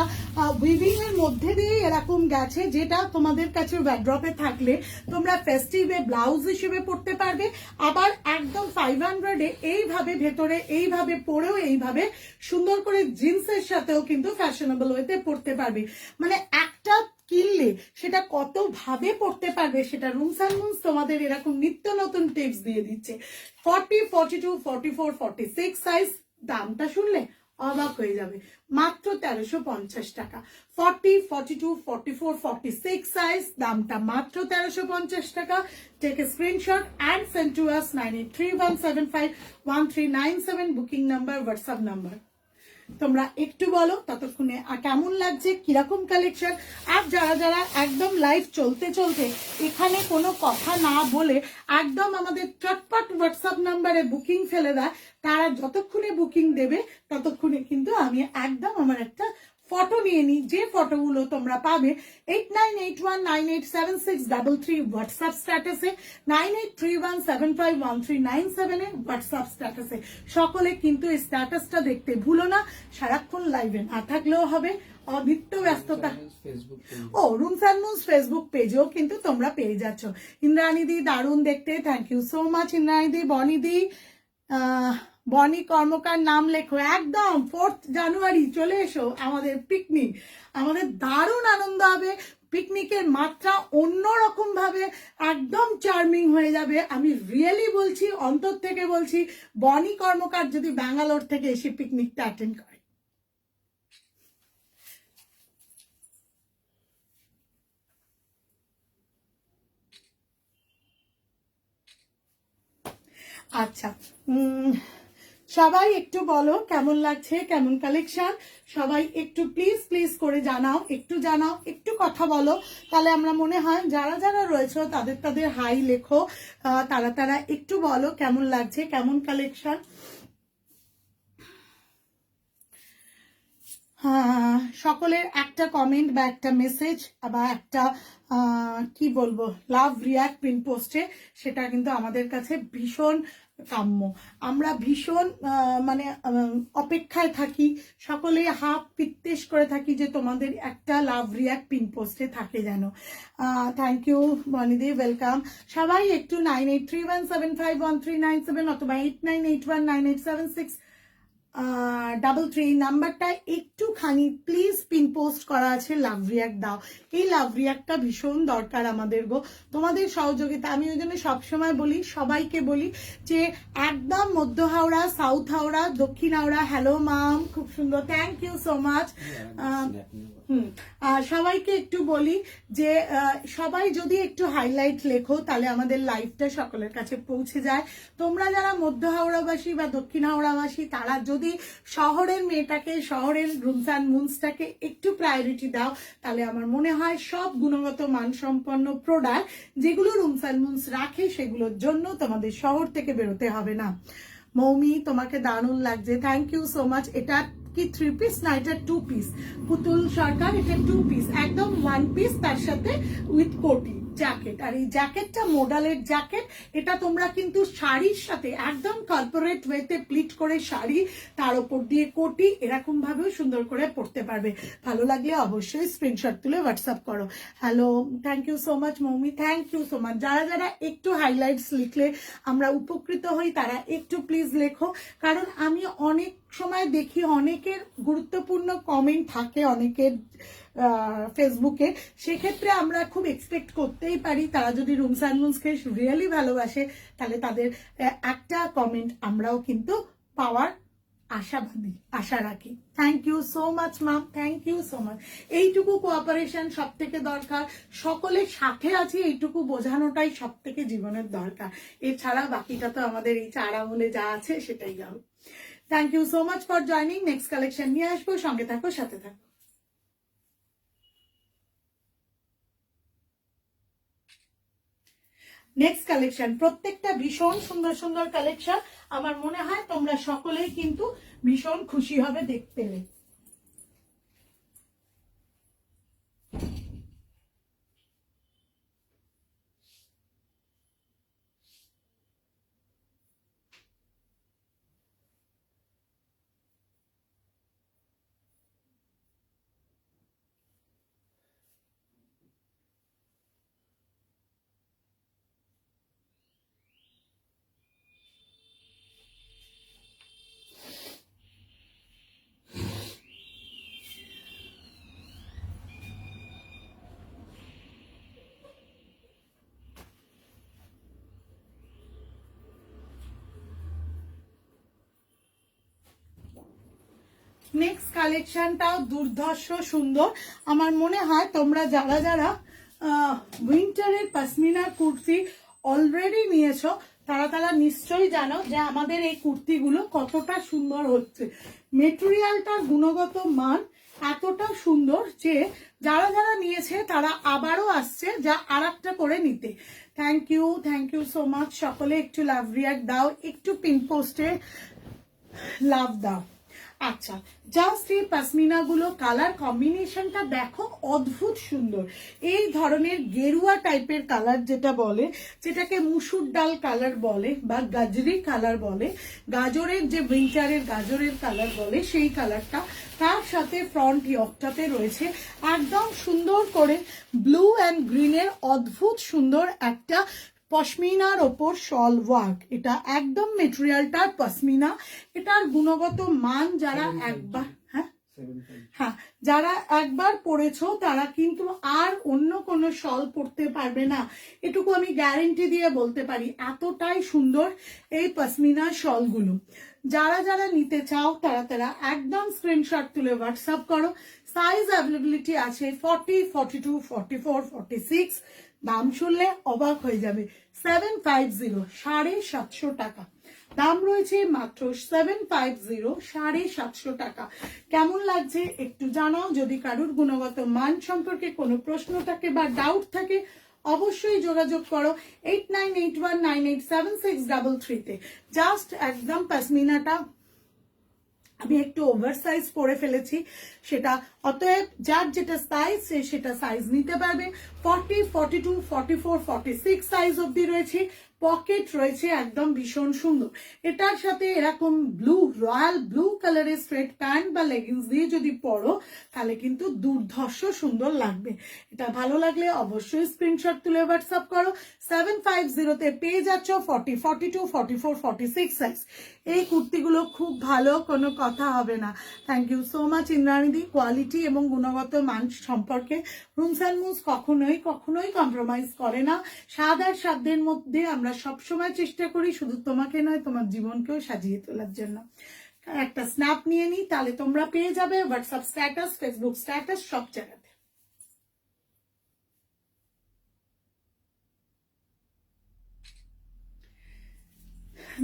উইভিং এর মধ্যে দিয়ে এরকম গেছে, যেটা তোমাদের কাছে ওয়ার্ড্রপে থাকলে তোমরা ফেস্টিভে ব্লাউজ হিসেবে পরতে পারবে, আবার একদম 500-এ এইভাবে ভেতরে এইভাবে পরেও এইভাবে সুন্দর করে জিন্সের সাথেও কিন্তু ফ্যাশনেবল ওয়েতে পরতে পারবে। মানে একটা কিনলে সেটা কত ভাবে পড়তে পারবে সেটা রুমস অ্যান্ড মুনস তোমাদের এরকম নিত্য নতুন টিপস দিয়ে দিচ্ছে। 40, 42, 44, 46 সাইজ, দামটা শুনলে অবাক হয়ে যাবে, মাত্র 1350 টাকা। 40, 42, 44, 46 সাইজ, দামটা মাত্র 1350 টাকা। Take a screenshot and send to us 9831751397 booking number, WhatsApp number. তোমরা একটু বলো ততক্ষণে কেমন লাগছে, কিরকম কালেকশন। আর যারা যারা একদম লাইভ চলতে চলতে এখানে কোনো কথা না বলে একদম আমাদের চটপট হোয়াটসঅ্যাপ নাম্বারে বুকিং ফেলে দেয়, তারা যতক্ষণে বুকিং দেবে ততক্ষণে কিন্তু আমি একদম আমার একটা ফটো নিয়ে নিই, যে ফটোগুলো তোমরা পাবে 8981987633 হোয়াটসঅ্যাপ স্ট্যাটাসে, 9831751397 এ হোয়াটসঅ্যাপ স্ট্যাটাসে। সকলে কিন্তু এই স্ট্যাটাসটা দেখতে ভুলো না, সারাক্ষণ লাইভে না থাকলেও হবে, অনিত্য ব্যস্ততা। ও রুমস অ্যান্ড মুনস ফেসবুক পেজেও কিন্তু তোমরা পেয়ে যাচ্ছ। ইন্দ্রাণী দি দারুণ দেখতে, thank you so much Indrani di. Boni di, বনি কর্মকার নাম লেখো, একদম 4 জানুয়ারি চলে এসো আমাদের পিকনিক, আমাদের দারুণ আনন্দ হবে। পিকনিকের মাত্রা অন্যরকম ভাবে একদম চার্মিং হয়ে যাবে, আমি রিয়েলি বলছি, অন্তর থেকে বলছি। বনি কর্মকার যদি ব্যাঙ্গালোর থেকে এসে পিকনিকটা অ্যাটেন্ড করে, আচ্ছা সবাই একটু বলো কেমন লাগছে, কেমন কালেকশন। সবাই একটু প্লিজ প্লিজ করে জানাও, একটু কথা বলো, তাহলে আমরা মনে হয় যারা যারা রয়েছে তাদের তাদের হাই লেখো, তারা একটু বলো কেমন লাগছে, কেমন কালেকশন। সকলের একটা কমেন্ট বা একটা মেসেজ বা একটা কি বলবো লাভ রিয়াক্ট পিন পোস্টে, সেটা কিন্তু আমাদের কাছে ভীষণ কাম্য। আমরা ভীষণ মানে অপেক্ষায় থাকি, সকলে হাফ পিত্তেশ করে থাকি যে তোমাদের একটা লাভ রিয়াক্ট পিন পোস্টে থাকে যেন। Thank you Monidi, welcome. সবাই একটু 9831751397 অথবা 8981987633 নাম্বারটা একটুখানি প্লিজ পিন পোস্ট করা আছে, লাভ রিয়াক্ট দাও। এই লাভ রিয়াক্টটা ভীষণ দরকার আমাদের গো, তোমাদের সহযোগিতা। আমি ওই জন্য সবসময় বলি, সবাইকে বলি যে একদম মধ্য হাওড়া, সাউথ হাওড়া, দক্ষিণ হাওড়া। হ্যালো মাম, খুব সুন্দর, থ্যাংক ইউ সো মাচ। সবাইকে একটু বলি যে সবাই যদি একটু হাইলাইট লেখো তাহলে আমাদের লাইভটা সকলের কাছে পৌঁছে যায়। তোমরা যারা মধ্য হাওড়াবাসী বা দক্ষিণ হাওড়াবাসী, তারা যদি শহরের মেয়েটাকে, শহরের রুমস অ্যান্ড মুনসটাকে একটু প্রায়োরিটি দাও, তাহলে আমার মনে হয় সব গুণগত মানসম্পন্ন প্রোডাক্ট যেগুলো রুমস অ্যান্ড মুনস রাখে সেগুলোর জন্য তোমাদের শহর থেকে বেরোতে হবে না। মৌমি, তোমাকে দারুণ লাগছে, থ্যাংক ইউ সো মাচ। এটা কি 3 পিস না, এটা 2 পিস। পুতুল সরকার, এটা 2 পিস, একদম 1 পিস, তার সাথে উইথ কোটি জ্যাকেট। আর এই জ্যাকেটটা মোডালের জ্যাকেট, এটা তোমরা কিন্তু শাড়ির সাথে একদম কর্পোরেট ওয়েতে প্লিট করে শাড়ি, তার উপর দিয়ে কোটি, এরকম ভাবেও সুন্দর করে পরতে পারবে। ভালো লাগলে অবশ্যই স্ক্রিনশট তুলে হোয়াটসঅ্যাপ করো। Hello, thank you so much Moumi, thank you so much. যারা যারা একটু হাইলাইটস লিখলে আমরা উপকৃত হই, তারা একটু প্লিজ লেখো, কারণ আমি অনেক সময় দেখি অনেকের গুরুত্বপূর্ণ কমেন্ট থাকে অনেকের ফেসবুকে, সেক্ষেত্রে আমরা খুব এক্সপেক্ট করতেই পারি তারা যদি রুমস অ্যান্ড মুনসকে রিয়েলি ভালোবাসে, তাহলে তাদের একটা কমেন্ট আমরাও কিন্তু পাওয়ার আশা রাখি। Thank you so much ma'am, thank you so much. এইটুকু কোঅপারেশন সব থেকে দরকার, সকলের সাথে আছে এইটুকু বোঝানোটাই সব থেকে জীবনের দরকার। এছাড়া বাকিটা তো আমাদের এই চারা বলে যা আছে সেটাই যাও। Thank you so much for joining. Next collection নিয়ে আসবো, সঙ্গে থাকো, সাথে থাকো। নেক্সট কালেকশন, প্রত্যেকটা ভীষণ সুন্দর সুন্দর কালেকশন। আমার মনে হয় তোমরা সকলেই কিন্তু ভীষণ খুশি হবে দেখতে পেলে। নেক্সট কালেকশনটাও দুর্ধর্ষ সুন্দর। আমার মনে হয় তোমরা যারা যারা উইন্টারের পশমিনা কুর্তি অলরেডি নিয়েছো, তারা নিশ্চয়ই জানো যে আমাদের এই কুর্তিগুলো কতটা সুন্দর হচ্ছে। মেটেরিয়ালটার গুণগত মান এতটা সুন্দর যে যারা যারা নিয়েছে তারা আবারও আসছে যা আর একটা করে নিতে। Thank you so much. সকলে একটু লাভ রিয়াক্ট দাও, একটু পিন পোস্টে লাভ দাও। আচ্ছা, জাস্ট এই পশমিনা গুলো কালার কম্বিনেশনটা দেখো, অদ্ভুত সুন্দর। এই ধরনের গেরুয়া টাইপের কালার যেটা বলে, যেটাকে মুসুর ডাল কালার বলে বা গাজরি কালার বলে, গাজরের যে উইন্টারের গাজরের কালার বলে সেই কালারটা, তার সাথে ফ্রন্ট ইয়কটাতে রয়েছে একদম সুন্দর করে ব্লু অ্যান্ড গ্রিনের অদ্ভুত সুন্দর একটা পশমিনার ওপর শল ওয়ার্ক। এটা একদম মেটেরিয়ালটা পশমিনা। এটার গুণগত মান যারা একবার যারা একবার পরেছো তারা কিন্তু আর অন্য কোনো শল পরতে পারবে না, এটুকু আমি গ্যারেন্টি দিয়ে বলতে পারি। এতটাই সুন্দর এই পশমিনা শলগুলো। যারা যারা নিতে চাও তারা একদম স্ক্রিনশট তুলে হোয়াটসঅ্যাপ করো। সাইজ অ্যাভেলেবিলিটি আছে 40, 42, 44, 46। দাম শুনলে অবাক হয়ে যাবে, 750, 750 টাকা। দাম রয়েছে মাত্র 750, 750 টাকা। কেমন লাগছে একটু জানাও। যদি কারুর গুণগত মান সম্পর্কে কোনো প্রশ্ন থাকে বা ডাউট থাকে অবশ্যই যোগাযোগ করো 8981987633 তে। জাস্ট একদম পশমিনাটা আমি একটু ওভারসাইজ করে ফেলেছি, সেটা অতএব যার যেটা সাইজ সেটা সাইজ নিতে পারবে। 40, 42, 44, 46 সাইজ অবধি রয়েছে। পকেট রয়েছে একদম ভীষণ সুন্দর। এটার সাথে এরকম ব্লু, রয়্যাল ব্লু কালারের স্ট্রেট প্যান্ট বা লেগিংস দিয়ে যদি পরো তাহলে কিন্তু দুর্ধর্ষ সুন্দর লাগবে। এটা ভালো লাগলে অবশ্যই স্ক্রিনশট তুলে হোয়াটসঅ্যাপ করো। 750 তে পেয়ে যাচ্ছ 40, 42, 44, 46 সাইজ। এই কুর্তিগুলো খুব ভালো, কোনো কথা হবে না। Thank you so much Indranidi. Quality এবং গুণগত মান সম্পর্কে রুমস অ্যান্ড মুভস কখনোই কম্প্রোমাইজ করে না। স্বাদ আর সাধ্যের মধ্যে আমরা সবসময় চেষ্টা করি শুধু তোমাকে নয় তোমার জীবনকেও সাজিয়ে তোলার জন্য। একটা স্ন্যাপ নিয়ে নিই, তাহলে তোমরা পেয়ে যাবে হোয়াটসঅ্যাপ স্ট্যাটাস, ফেসবুক স্ট্যাটাস, সব জায়গাতে।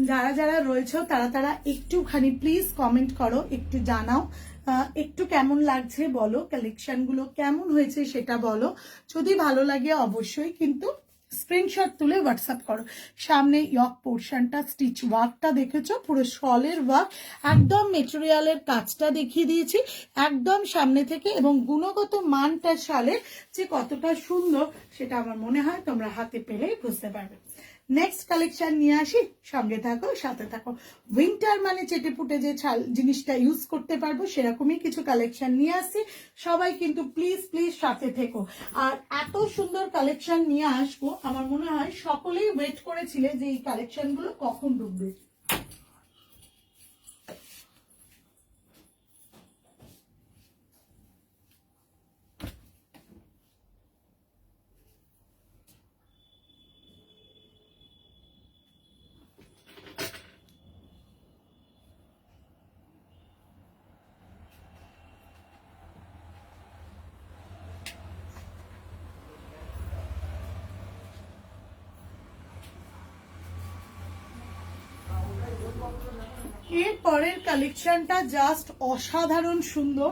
যারা যারা রয়েছে তারা একটুখানি প্লিজ কমেন্ট করো, একটু জানাও একটু কেমন লাগছে বলো, কালেকশন গুলো কেমন হয়েছে সেটা বলো। যদি ভালো লাগে অবশ্যই কিন্তু স্ক্রিনশট তুলে হোয়াটসঅ্যাপ করো। সামনে ইয়ক পোর্শনটা স্টিচ ওয়ার্কটা দেখেছো, পুরো শলের ওয়ার্ক, একদম মেটেরিয়ালের কাজটা দেখিয়ে দিয়েছি একদম সামনে থেকে, এবং গুণগত মানটা শালের যে কতটা সুন্দর সেটা আমার মনে হয় তোমরা হাতে পেলেই বুঝতে পারবে। নেক্সট কালেকশন নিয়ে আসি, সঙ্গে থাকো, সাথে থাকো। উইন্টার মানে চেটেপুটে যে জিনিসটা ইউজ করতে পারবো সেরকমই কিছু কালেকশন নিয়ে আসছি। সবাই কিন্তু প্লিজ সাথে থেকো। আর এত সুন্দর কালেকশন নিয়ে আসবো, আমার মনে হয় সকলেই ওয়েট করেছিলে যে এই কালেকশন গুলো কখন ঢুকবে। এর পরের কালেকশনটা জাস্ট অসাধারণ সুন্দর।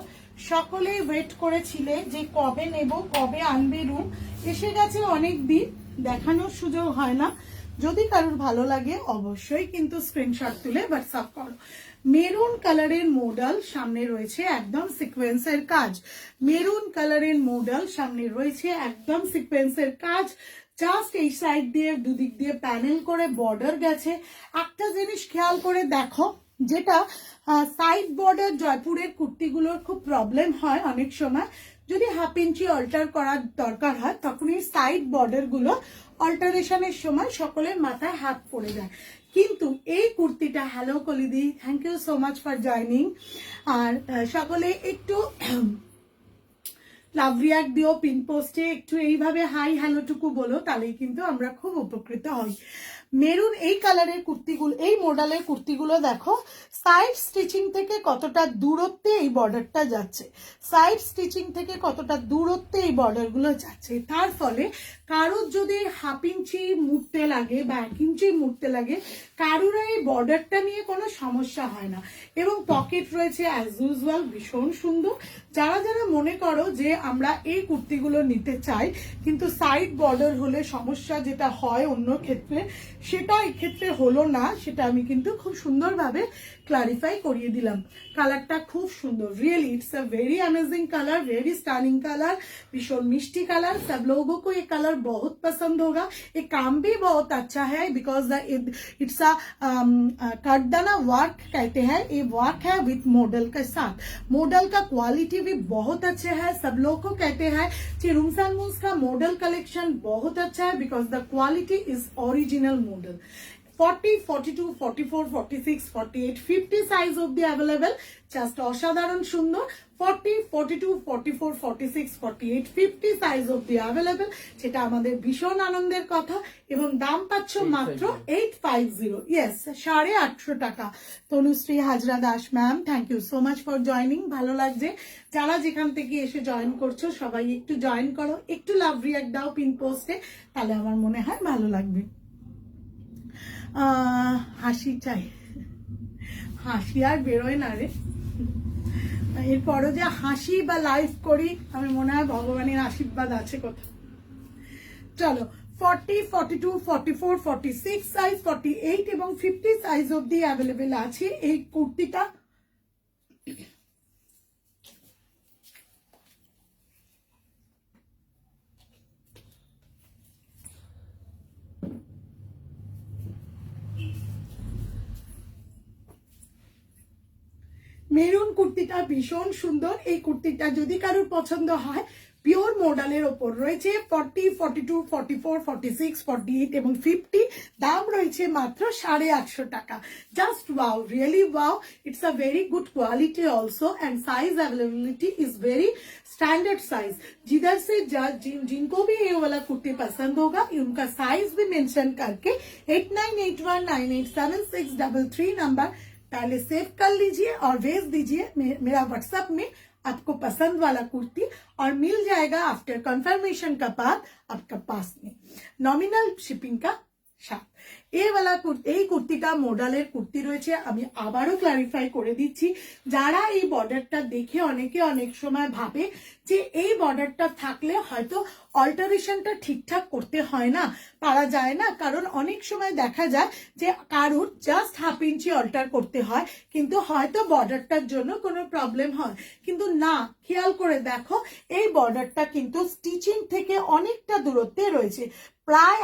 সকলেই ওয়েট করেছিলে যে কবে নেব, কবে আনবে রুম। এসে গেছে অনেক দিন, দেখানোর সুযোগ হয় না। যদি কারোর ভালো লাগে অবশ্যই কিন্তু স্ক্রিনশট তুলে হোয়াটসঅ্যাপ করো। মেরুন কালারের মডেল, সামনে রয়েছে একদম সিকোয়েন্সের কাজ। মেরুন কালারের মডেল, সামনে রয়েছে একদম সিকোয়েন্সের কাজ। জাস্ট এই সাইড দিয়ে দুদিক দিয়ে প্যানেল করে বর্ডার গেছে। একটা জিনিস খেয়াল করে দেখো, যেটা সাইড বর্ডার জয়পুরের কুর্তিগুলোর খুব প্রবলেম হয় অনেক সময়, যদি হাফ ইঞ্চি অল্টার করার দরকার হয় তখন এই সাইড বর্ডার গুলো অল্টারেশনের সময় সকলের মাথায় হাত পড়ে যায়। কিন্তু এই কুর্তিটা, hello Kalidi, thank you so much for joining. আর সকলে একটু লাভ রিয়াক্ট দিও, পিন পোস্টে একটু এইভাবে হাই হ্যালোটুকু বলো, তাহলেই কিন্তু আমরা খুব উপকৃত হই। মেরুন এই কালারের কুর্তিগুলো, এই মডেলের কুর্তিগুলো দেখো সাইড স্টিচিং থেকে কতটা দূরত্বে এই বর্ডারটা যাচ্ছে, সাইড স্টিচিং থেকে কতটা দূরত্বে এই বর্ডারগুলো যাচ্ছে। তার ফলে কারোর যদি হাফ ইঞ্চি মুড়তে লাগে বা 1 ইঞ্চি মুড়তে লাগে, কারোর এই বর্ডারটা নিয়ে কোনো সমস্যা হয় না। এবং পকেট রয়েছে অ্যাজ ইউজুয়াল ভীষণ সুন্দর। যারা যারা মনে করো যে আমরা এই কুর্তিগুলো নিতে চাই কিন্তু সাইড বর্ডার হলে সমস্যা যেটা হয় অন্য ক্ষেত্রে, সেটা এই ক্ষেত্রে হলো না, সেটা আমি কিন্তু খুব সুন্দরভাবে ক্লারিফাই করিয়ে দিলাম। কালারটা খুব সুন্দর, really it's a very amazing colour, very stunning colour, भीषण मिष्टी कलर। सब लोगों को ये कलर बहुत पसंद होगा। ये काम भी बहुत अच्छा है बिकॉज इट्स अ कर्दना वर्क कहते हैं, ये वर्क है विथ मॉडल के साथ। मॉडल का क्वालिटी भी बहुत अच्छा है। सब लोग को कहते हैं कि रूम्स एंड मूव्स का मॉडल कलेक्शन बहुत अच्छा है because the quality is original model. 40, 42, 44, 46, 48, 50 size অবধি অ্যাভেলেবেল। জাস্ট অসাধারণ সুন্দর। 40, 42, 44, 46, 48, 50 সাইজ অবধি অ্যাভেলেবেল, সেটা আমাদের ভীষণ আনন্দের কথা। এবং দাম পাচ্ছ মাত্র 850, ইয়েস 850 টাকা। Tanushree Hazra Das ma'am, thank you so much for joining. ভালো লাগছে যারা যেখান থেকে এসে জয়েন করছো, সবাই একটু জয়েন করো, একটু লাভ রিয়াক্ট দাও পিন পোস্টে, তাহলে আমার মনে হয় ভালো লাগবে। হাসি চাই, হাসি আর বেরোয় না রে। এরপরও যে হাসি বা লাইভ করি, আমি মনে হয় ভগবানের আশীর্বাদ আছে কোথাও। চলো 40, 42, 44, 46 সাইজ, 48 এবং 50 সাইজ অবধি অ্যাভেলেবেল আছে এই কুর্তিটা। মেরুন কুর্তিটা ভীষণ সুন্দর। এই কুর্তিটা যদি কারোর পছন্দ হয়, পিওর মডেলের ওপর রয়েছে 40, 42, 44, 46, 48 এবং 50। দাম রয়েছে মাত্র 850 টাকা। Just wow, really wow. It's a very good quality also and size availability is very standard size. जिधर से जिनको भी ये वाला कुर्ती पसंद होगा, उनका साइज भी मेंशन करके 8981987633 नंबर पहले सेव कर लीजिए और भेज दीजिए मेरा व्हाट्सएप में आपको पसंद वाला कुर्ती, और मिल जाएगा आफ्टर कंफर्मेशन का बाद आपका पास में नॉमिनल शिपिंग का সাথ। এই কুর্তিটা মডেলের কুর্তি রয়েছে। আমি আবারও ক্লারিফাই করে দিচ্ছি, যারা এই বর্ডারটা দেখে অনেকে অনেক সময় ভাবে যে এই বর্ডারটা থাকলে হয়তো অল্টারেশনটা ঠিকঠাক করতে হয় না, পারা যায় না, কারণ অনেক সময় দেখা যায় যে কারুর জাস্ট হাফ ইঞ্চি অল্টার করতে হয়, কিন্তু হয়তো বর্ডারটার জন্য কোনো প্রবলেম হয়। কিন্তু না, খেয়াল করে দেখো এই বর্ডারটা কিন্তু স্টিচিং থেকে অনেকটা দূরত্বে রয়েছে, প্রায়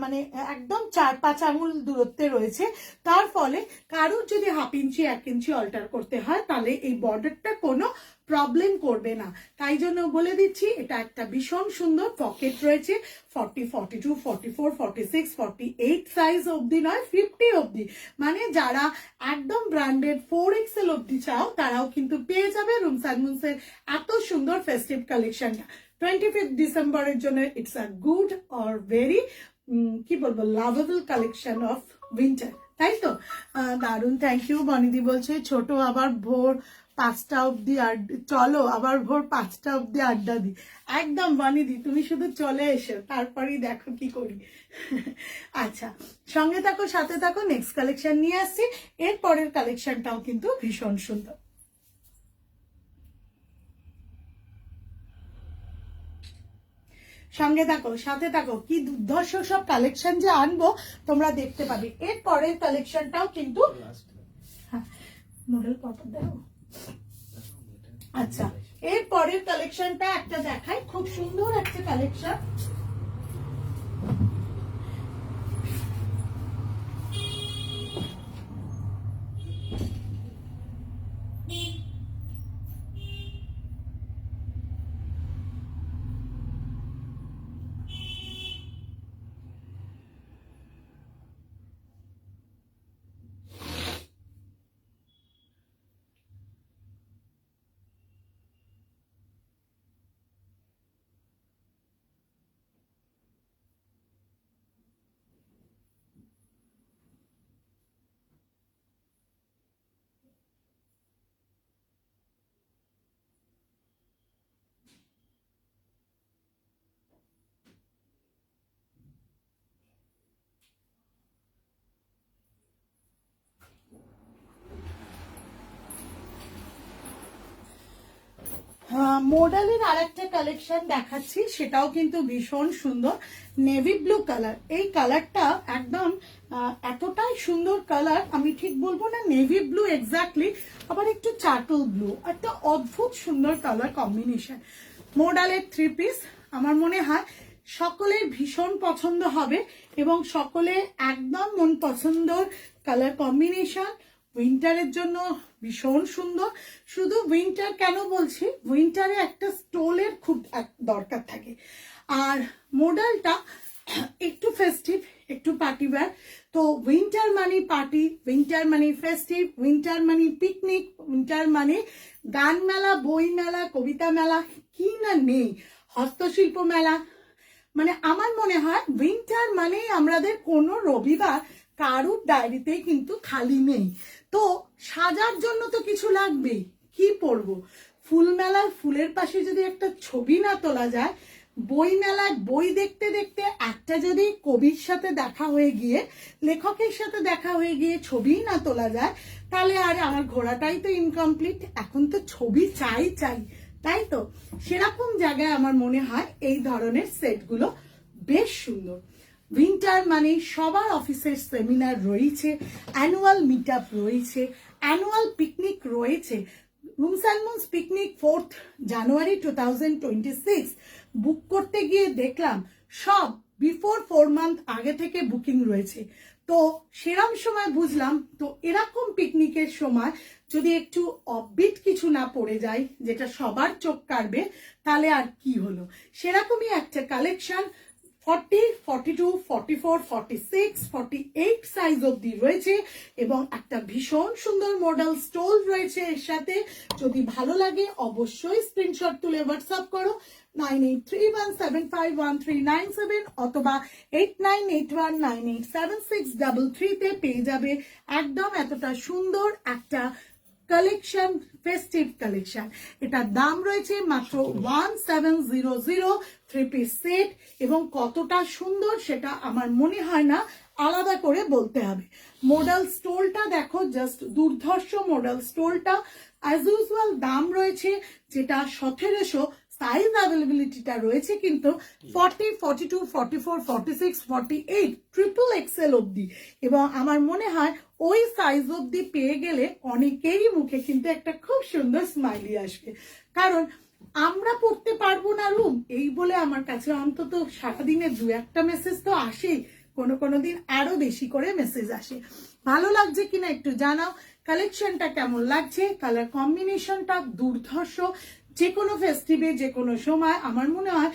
মানে একদম 4-5 আঙুল দূরত্বে রয়েছে। তার ফলে কারুর যদি হাফ ইঞ্চি 1 ইঞ্চি অল্টার করতে হয়, তাহলে এই বর্ডারটা কোনো প্রবলেম করবে না। তাই জন্য বলে দিচ্ছি, এটা একটা ভীষণ সুন্দর পকেট রয়েছে। 40, 42, 44, 46, 48 সাইজ অবধি নয়, 50 অবধি, মানে যারা একদম ব্র্যান্ডেড 4XL অবধি চাও, তারাও কিন্তু পেয়ে যাবে রুমস অ্যান্ড মুনসের এত সুন্দর ফেস্টিভ কালেকশনটা। 25 ডিসেম্বরের জন্য it's a good or very কি বলবো লাভেবল কালেকশন অফ উইন্টার, তাই তো? দারুন, থ্যাংক ইউ। বনিদি বলছে ছোট আবার ভোর 5টা অবধি চলো আবার ভোর 5টা অবধি আড্ডা দিই। একদম বনিদি, তুমি শুধু চলে এসো, তারপরেই দেখো কি করি। আচ্ছা, সঙ্গে থাকো, সাথে থাকো, নেক্সট কালেকশন নিয়ে আসছি। এর পরের কালেকশনটাও কিন্তু ভীষণ সুন্দর। সঙ্গে থাকো, সাথে থাকো, কি দুর্ধর্ষ সব কালেকশন যে আনবো তোমরা দেখতে পাবে। এর পরের কালেকশনটাও কিন্তু মডেল কত দেখো। আচ্ছা, এর পরের কালেকশনটা একটা দেখাই, খুব সুন্দর একটা কালেকশন। মডেলের আর একটা কালেকশন দেখাচ্ছি, সেটাও কিন্তু ভীষণ সুন্দর। নেভি ব্লু কালার, এই কালারটা একদম এতটাই সুন্দর কালার, আমি ঠিক বলবো না নেভি ব্লু এক্স্যাক্টলি, আবার একটু চার্কল ব্লু, একটা অদ্ভুত সুন্দর কালার কম্বিনেশন। মডেলের 3 পিস, আমার মনে হয় সকলের ভীষণ পছন্দ হবে এবং সকলে একদম মন পছন্দর কালার কম্বিনেশন। উইন্টারের জন্য ভীষণ সুন্দর। শুধু উইন্টার কেন বলছি, উইন্টারে একটা স্টোলের খুব দরকার থাকে, আর মডেলটা একটু ফেস্টিভ, একটু পার্টি ওয়্যার। তো উইন্টার মানে পার্টি, উইন্টার মানে ফেস্টিভ, উইন্টার মানে পিকনিক, উইন্টার মানে গান মেলা, বই মেলা, কবিতা মেলা, কি না নেই, হস্তশিল্প মেলা। মানে আমার মনে হয় উইন্টার মানে আমাদের কোনো রবিবার কারুর ডায়েরিতেই কিন্তু খালি নেই। তো সাজার জন্য তো কিছু লাগবেই, কি পরবো? ফুল মেলার ফুলের পাশে যদি একটা ছবি না তোলা যায়, বই মেলায় বই দেখতে দেখতে একটা যদি কবির সাথে দেখা হয়ে গিয়ে, লেখকের সাথে দেখা হয়ে গিয়ে ছবিই না তোলা যায়, তাহলে আর আমার ঘোরাটাই তো ইনকমপ্লিট। এখন তো ছবি চাই চাই, তাই তো? সেরকম জায়গায় আমার মনে হয় এই ধরনের সেটগুলো বেশ সুন্দর। উইন্টার মানে সবার অফিসের সেমিনার রয়েছে, অ্যানুয়াল মিট আপ রয়েছে, অ্যানুয়াল পিকনিক রয়েছে। Rooms and moons picnic 4th জানুয়ারি 2026 বুক করতে গিয়ে দেখলাম সব বিফোর 4 মান্থ আগে থেকে বুকিং রয়েছে। তো সেরম সময় বুঝলাম, তো এরকম পিকনিকের সময় যদি একটু অফবিট কিছু না পড়ে যায় যেটা সবার চোখ কাড়বে, তাহলে আর কি হলো। সেরকমই একটা কালেকশন 40, 42, 44, 46, 48 সাইজ অবধি রয়েছে এবং একটা ভীষণ সুন্দর মডেল স্টোল রয়েছে এর সাথে। যদি ভালো লাগে অবশ্যই স্ক্রিনশট তুলে হোয়াটসঅ্যাপ করো 9831751397 অথবা 8981987633 তে পেয়ে যাবে একদম এতটা সুন্দর একটা কালেকশন, ফেস্টিভ কালেকশন। এটার দাম রয়েছে মাত্র 1700 থ্রি পিস সেট, এবং কতটা সুন্দর সেটা আমার মনে হয় না আলাদা করে বলতে হবে। মডেল স্টোলটা দেখো, জাস্ট দুর্ধর্ষ মডেল স্টোলটা। অ্যাজ ইউজুয়াল দাম রয়েছে যেটা 1700, সাইজ অ্যাভেলেবিলিটিটা রয়েছে কিন্তু 40, 42, 44, 46, 48 ট্রিপল এক্সেল অবধি। এবং আমার মনে হয় ওই সাইজ অবধি পেয়ে গেলে অনেকেরই মুখে কিন্তু একটা খুব সুন্দর স্মাইলি আসবে। কারণ আমরা পড়তে পারবো না রুম, এই বলে আমার কাছে অন্তত সারাদিনে 2-1টা মেসেজ তো আসেই, কোনো দিন আরো বেশি করে মেসেজ আসে। ভালো লাগছে কিনা একটু জানাও, কালেকশনটা কেমন লাগছে, কালার কম্বিনেশনটা দুর্ধর্ষ। যে কোনো ফেস্টিভে যে কোনো সময় আমার মনে হয়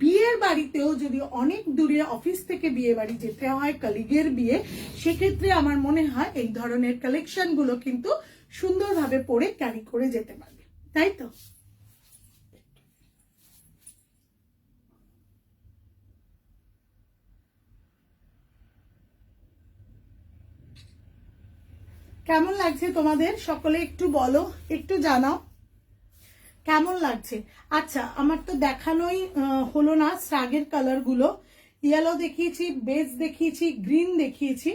বিয়ের বাড়িতেও যদি অনেক দূরে অফিস থেকে বিয়ে বাড়ি যেতে হয়, কলিগের বিয়ে, সেক্ষেত্রে আমার মনে হয় এই ধরনের কালেকশনগুলো কিন্তু সুন্দরভাবে পরে ক্যারি করে যেতে পারবে, তাই তো? কেমন লাগছে তোমাদের সকলে একটু বলো, একটু জানাও কেমন লাগছে। আচ্ছা, আমার তো দেখানোই হলো না স্ট্রাগের কালার গুলো। ইয়েলো দেখিয়েছি, বেজ দেখিয়েছি, গ্রিন দেখিয়েছি,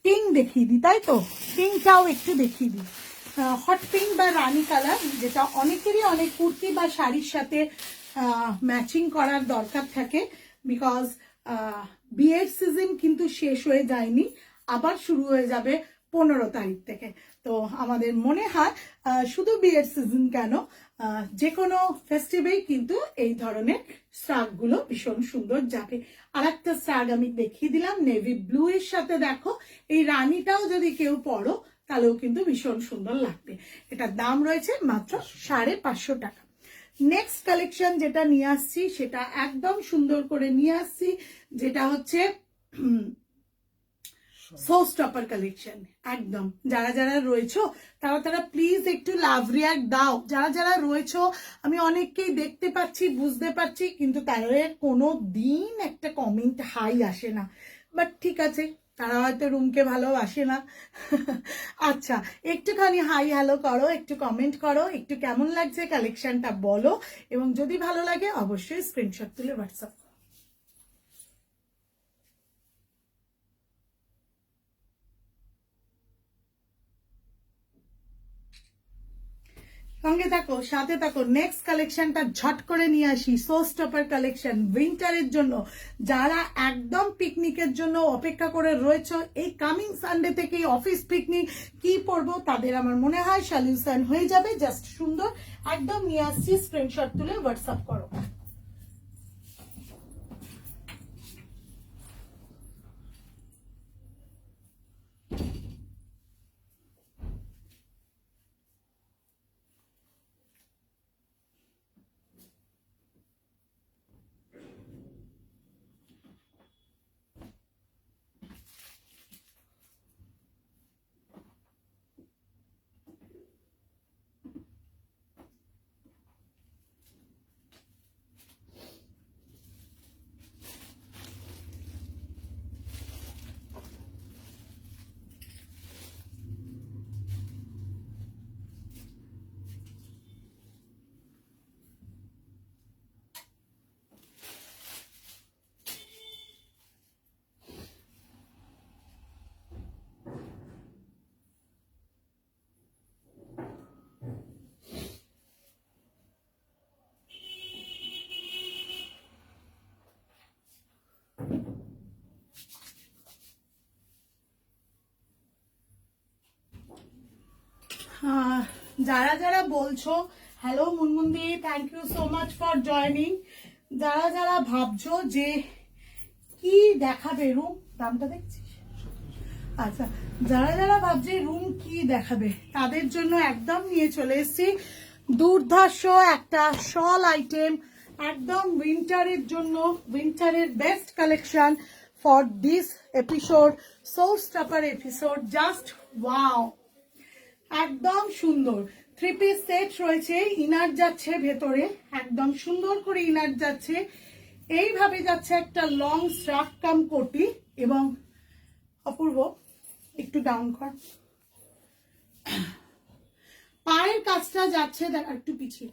পিঙ্ক দেখিয়ে দিই, তাই তো? পিঙ্কটাও একটু দেখিয়ে দিই। হট পিঙ্ক বা রানী কালার, যেটা অনেকেরই অনেক কুর্তি বা শাড়ির সাথে ম্যাচিং করার দরকার থাকে, বিকজ বিয়ের সিজন কিন্তু শেষ হয়ে যায়নি, আবার শুরু হয়ে যাবে 15 তারিখ থেকে। তো আমাদের মনে হয় শুধু বিয়ের সিজন কেন, যে কোনো ফেস্টিভেই কিন্তু এই ধরনের স্টাগ গুলো ভীষণ সুন্দর যাবে। আর একটা স্টাগ আমি দেখিয়ে দিলাম নেভি ব্লু এর সাথে, দেখো এই রানীটাও যদি কেউ পরো তাহলেও কিন্তু ভীষণ সুন্দর লাগবে। এটার দাম রয়েছে মাত্র 550 টাকা। নেক্সট কালেকশন যেটা নিয়ে আসছি সেটা একদম সুন্দর করে নিয়ে আসছি, যেটা হচ্ছে শোস্টপার কালেকশন। একদম যারা যারা রয়েছো তারা প্লিজ একটু লাভ রিয়াক্ট দাও। যারা যারা রয়েছো আমি অনেককেই দেখতে পাচ্ছি, বুঝতে পারছি, কিন্তু তাদের কোনো দিন একটা কমেন্ট হাই আসে না। বাট ঠিক আছে, তারা হয়তো রুমকে ভালোবাসে না। আচ্ছা, একটুখানি হাই হ্যালো করো, একটু কমেন্ট করো, একটু কেমন লাগছে কালেকশনটা বলো, এবং যদি ভালো লাগে অবশ্যই স্ক্রিনশট তুলে হোয়াটসঅ্যাপ। সঙ্গে থাকো, সাথে থাকো। নেক্সট কালেকশনটা ঝট করে নিয়ে আসি, শোস্টপার কালেকশন উইন্টারের জন্য। যারা একদম পিকনিকের জন্য অপেক্ষা করে রয়েছে, এই কামিং সানডে থেকেই অফিস পিকনিক কি পরবো, তাদের আমার মনে হয় সলিউশন হয়ে যাবে। জাস্ট সুন্দর একদম নিয়ে আসছি, স্ক্রিনশট তুলে হোয়াটসঅ্যাপ করো। যারা যারা বলছো hello Munmundi, thank you so much for joining. যারা যারা ভাবছো যে কি দেখাবে রুম, দামটা দেখছিস? আচ্ছা, যারা যারা ভাবছে রুম কি দেখাবে তাদের জন্য একদম নিয়ে চলে এসেছি দুর্ধর্ষ একটা শল আইটেম, একদম উইন্টারের জন্য, উইন্টারের best collection for this episode, show stopper episode, just wow, একদম সুন্দর। 3 পিস সেট রয়েছে, ইনার যাচ্ছে ভেতরে, একদম সুন্দর করে ইনার যাচ্ছে, এইভাবে যাচ্ছে একটা লং স্ট্রাক কাম কোটি, এবং অপূর্ব একটু ডাউন কর, পায়ের কাজটা যাচ্ছে, একটু পিছিয়ে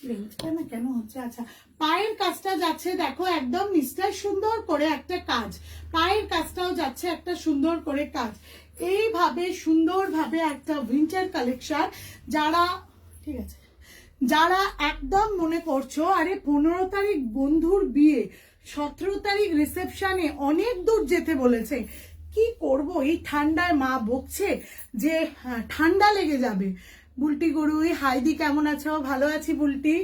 রেঞ্জটা না কেন হচ্ছে, আচ্ছা পায়ের কাজটা যাচ্ছে দেখো একদম নিষ্ঠার সুন্দর করে একটা কাজ, পায়ের কাজটাও যাচ্ছে একটা সুন্দর করে কাজ, এইভাবে সুন্দরভাবে একটা উইন্টার কালেকশন। যারা ঠিক আছে, যারা একদম মনে করছো আরে 15 তারিখ বন্ধুর বিয়ে, 17 তারিখ রিসেপশনে, অনেক দূর যেতে বলেছে, কি করব এই ঠান্ডায়, মা বকছে যে ঠান্ডা লেগে যাবে, বুলটি গরু হাইদি কেমন আছো? ভালো আছি বুলটি।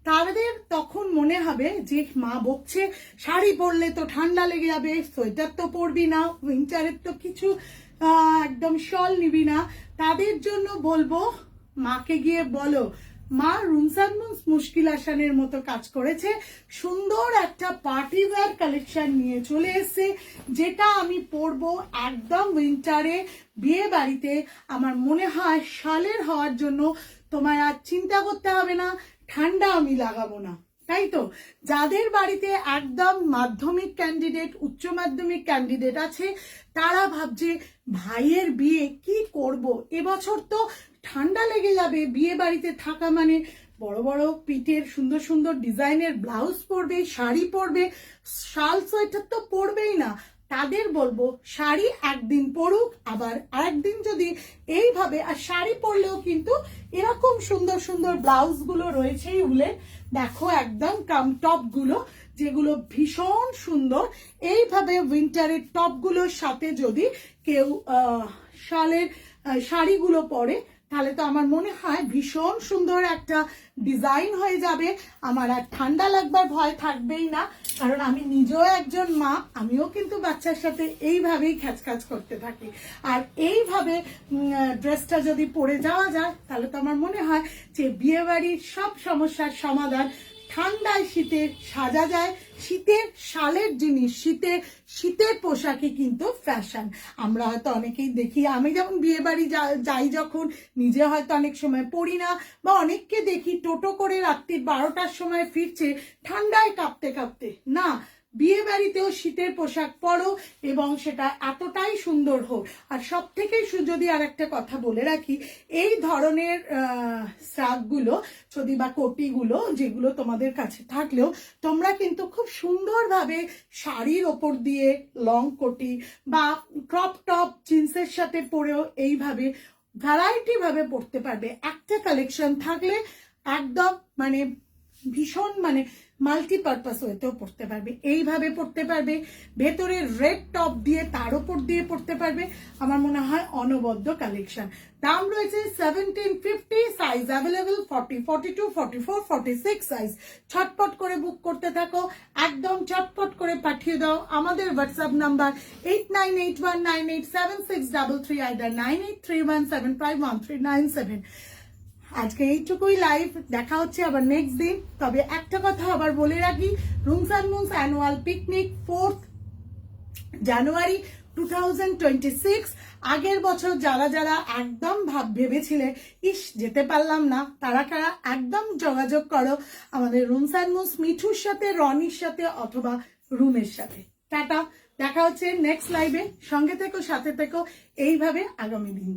তাদের তখন মনে হবে যে মা বকছে শাড়ি পরলে তো ঠান্ডা লেগে যাবে, সোয়েটার তো পরবি না, উইন্টারের তো কিছু একদম শল নিবি না, তাদের জন্য বলবো মাকে গিয়ে বলো মা রুমস অ্যান্ড মুনস মুশকিল আসানের মতো কাজ করেছে, সুন্দর একটা পার্টি ওয়্যার কালেকশন নিয়ে চলে এসেছে, যেটা আমি পরবো একদম উইন্টারে বিয়ে বাড়িতে। আমার মনে হয় শালের হওয়ার জন্য তোমার আর চিন্তা করতে হবে না, ঠান্ডা আমি লাগাবো না, তাই তো? যাদের বাড়িতে একদম মাধ্যমিক ক্যান্ডিডেট, উচ্চ মাধ্যমিক ক্যান্ডিডেট আছে, তারা ভাবছে ভাইয়ের বিয়ে কি করব, এবছর তো ঠান্ডা লেগে যাবে, বিয়ে বাড়িতে থাকা মানে বড় বড় পিঠের সুন্দর সুন্দর ডিজাইনের ব্লাউজ পরবে, শাড়ি পরবে, শাল সোয়েটার তো পরবেই না, তাদের বলবো শাড়ি একদিন পরুক, আবার আরেকদিন যদি এইভাবে, আর শাড়ি পরলেও কিন্তু এরকম সুন্দর সুন্দর ব্লাউজ গুলো রয়েছে উলের, দেখো একদম কাম টপ গুলো, যেগুলো ভীষণ সুন্দর, এইভাবে উইন্টারের টপ গুলোর সাথে যদি কেউ শালের শাড়িগুলো পরে, তাহলে তো আমার মনে হয় ভীষণ সুন্দর একটা ডিজাইন হয়ে যাবে, আমার আর ঠান্ডা লাগবার ভয় থাকবেই না, কারণ আমি নিজেও একজন মা, আমিও কিন্তু বাচ্চার সাথে এইভাবেই খ্যাচখ্যাচ করতে থাকি, আর এইভাবে ড্রেসটা যদি পরে যাওয়া যায়, তাহলে তো আমার মনে হয় যে বিয়ে বাড়ির সব সমস্যার সমাধান, ঠান্ডায় শীতে সাজা যায়, শীতের শালের জিনিস, শীতের পোশাকে কিন্তু ফ্যাশন। আমরা হয়তো অনেকেই দেখি, আমি যেমন বিয়ে বাড়ি যাই যখন, নিজে হয়তো অনেক সময় পড়ি না, বা অনেককে দেখি টোটো করে রাত্রি 12টার সময় ফিরছে ঠান্ডায় কাঁপতে কাঁপতে, না, বিয়ে বাড়িতেও শীতের পোশাক পরো এবং সেটা এতটাই সুন্দর হোক। আর সব থেকে যদি আর একটা কথা বলে রাখি, এই ধরনের স্ট্রাকগুলো যদি বা কোটিগুলো যেগুলো তোমাদের কাছে থাকলেও, তোমরা কিন্তু খুব সুন্দরভাবে শাড়ির ওপর দিয়ে লং কোটি বা ক্রপ টপ জিন্সের সাথে পরেও এইভাবে ভ্যারাইটি ভাবে পরতে পারবে। একটা কালেকশন থাকলে একদম মানে ভীষণ মানে মাল্টিপারপাস ওয়েতেও পড়তে পারবে, এইভাবে পড়তে পারবে, ভেতরে রেড টপ দিয়ে তার উপর দিয়ে পড়তে পারবে। আমার মনে হয় অনবদ্য কালেকশন। দাম রয়েছে 1750, সাইজ অ্যাভেলেবল 40, 42, 44, 46 সাইজ। ছটপট করে বুক করতে থাকো, একদম চটপট করে পাঠিয়ে দাও আমাদের হোয়াটসঅ্যাপ নাম্বার 8981987633, আইদার 9831751397। আজকে এইটুকুই লাইভ, দেখা হচ্ছে আবার নেক্সট দিন। তবে একটা কথা আবার বলে রাখি, rooms and moons annual picnic 4th জানুয়ারি 2026। আগের বছর যারা যারা একদম ভেবেছিলে ইস যেতে পারলাম না, তারা একদম যোগাযোগ করো আমাদের রুমস অ্যান্ড মুনস মিঠুর সাথে, রনির সাথে, অথবা রুমের সাথে। টাটা, দেখা হচ্ছে নেক্সট লাইভে, সঙ্গে থেকো, সাথে থেকো, এইভাবে আগামী দিন।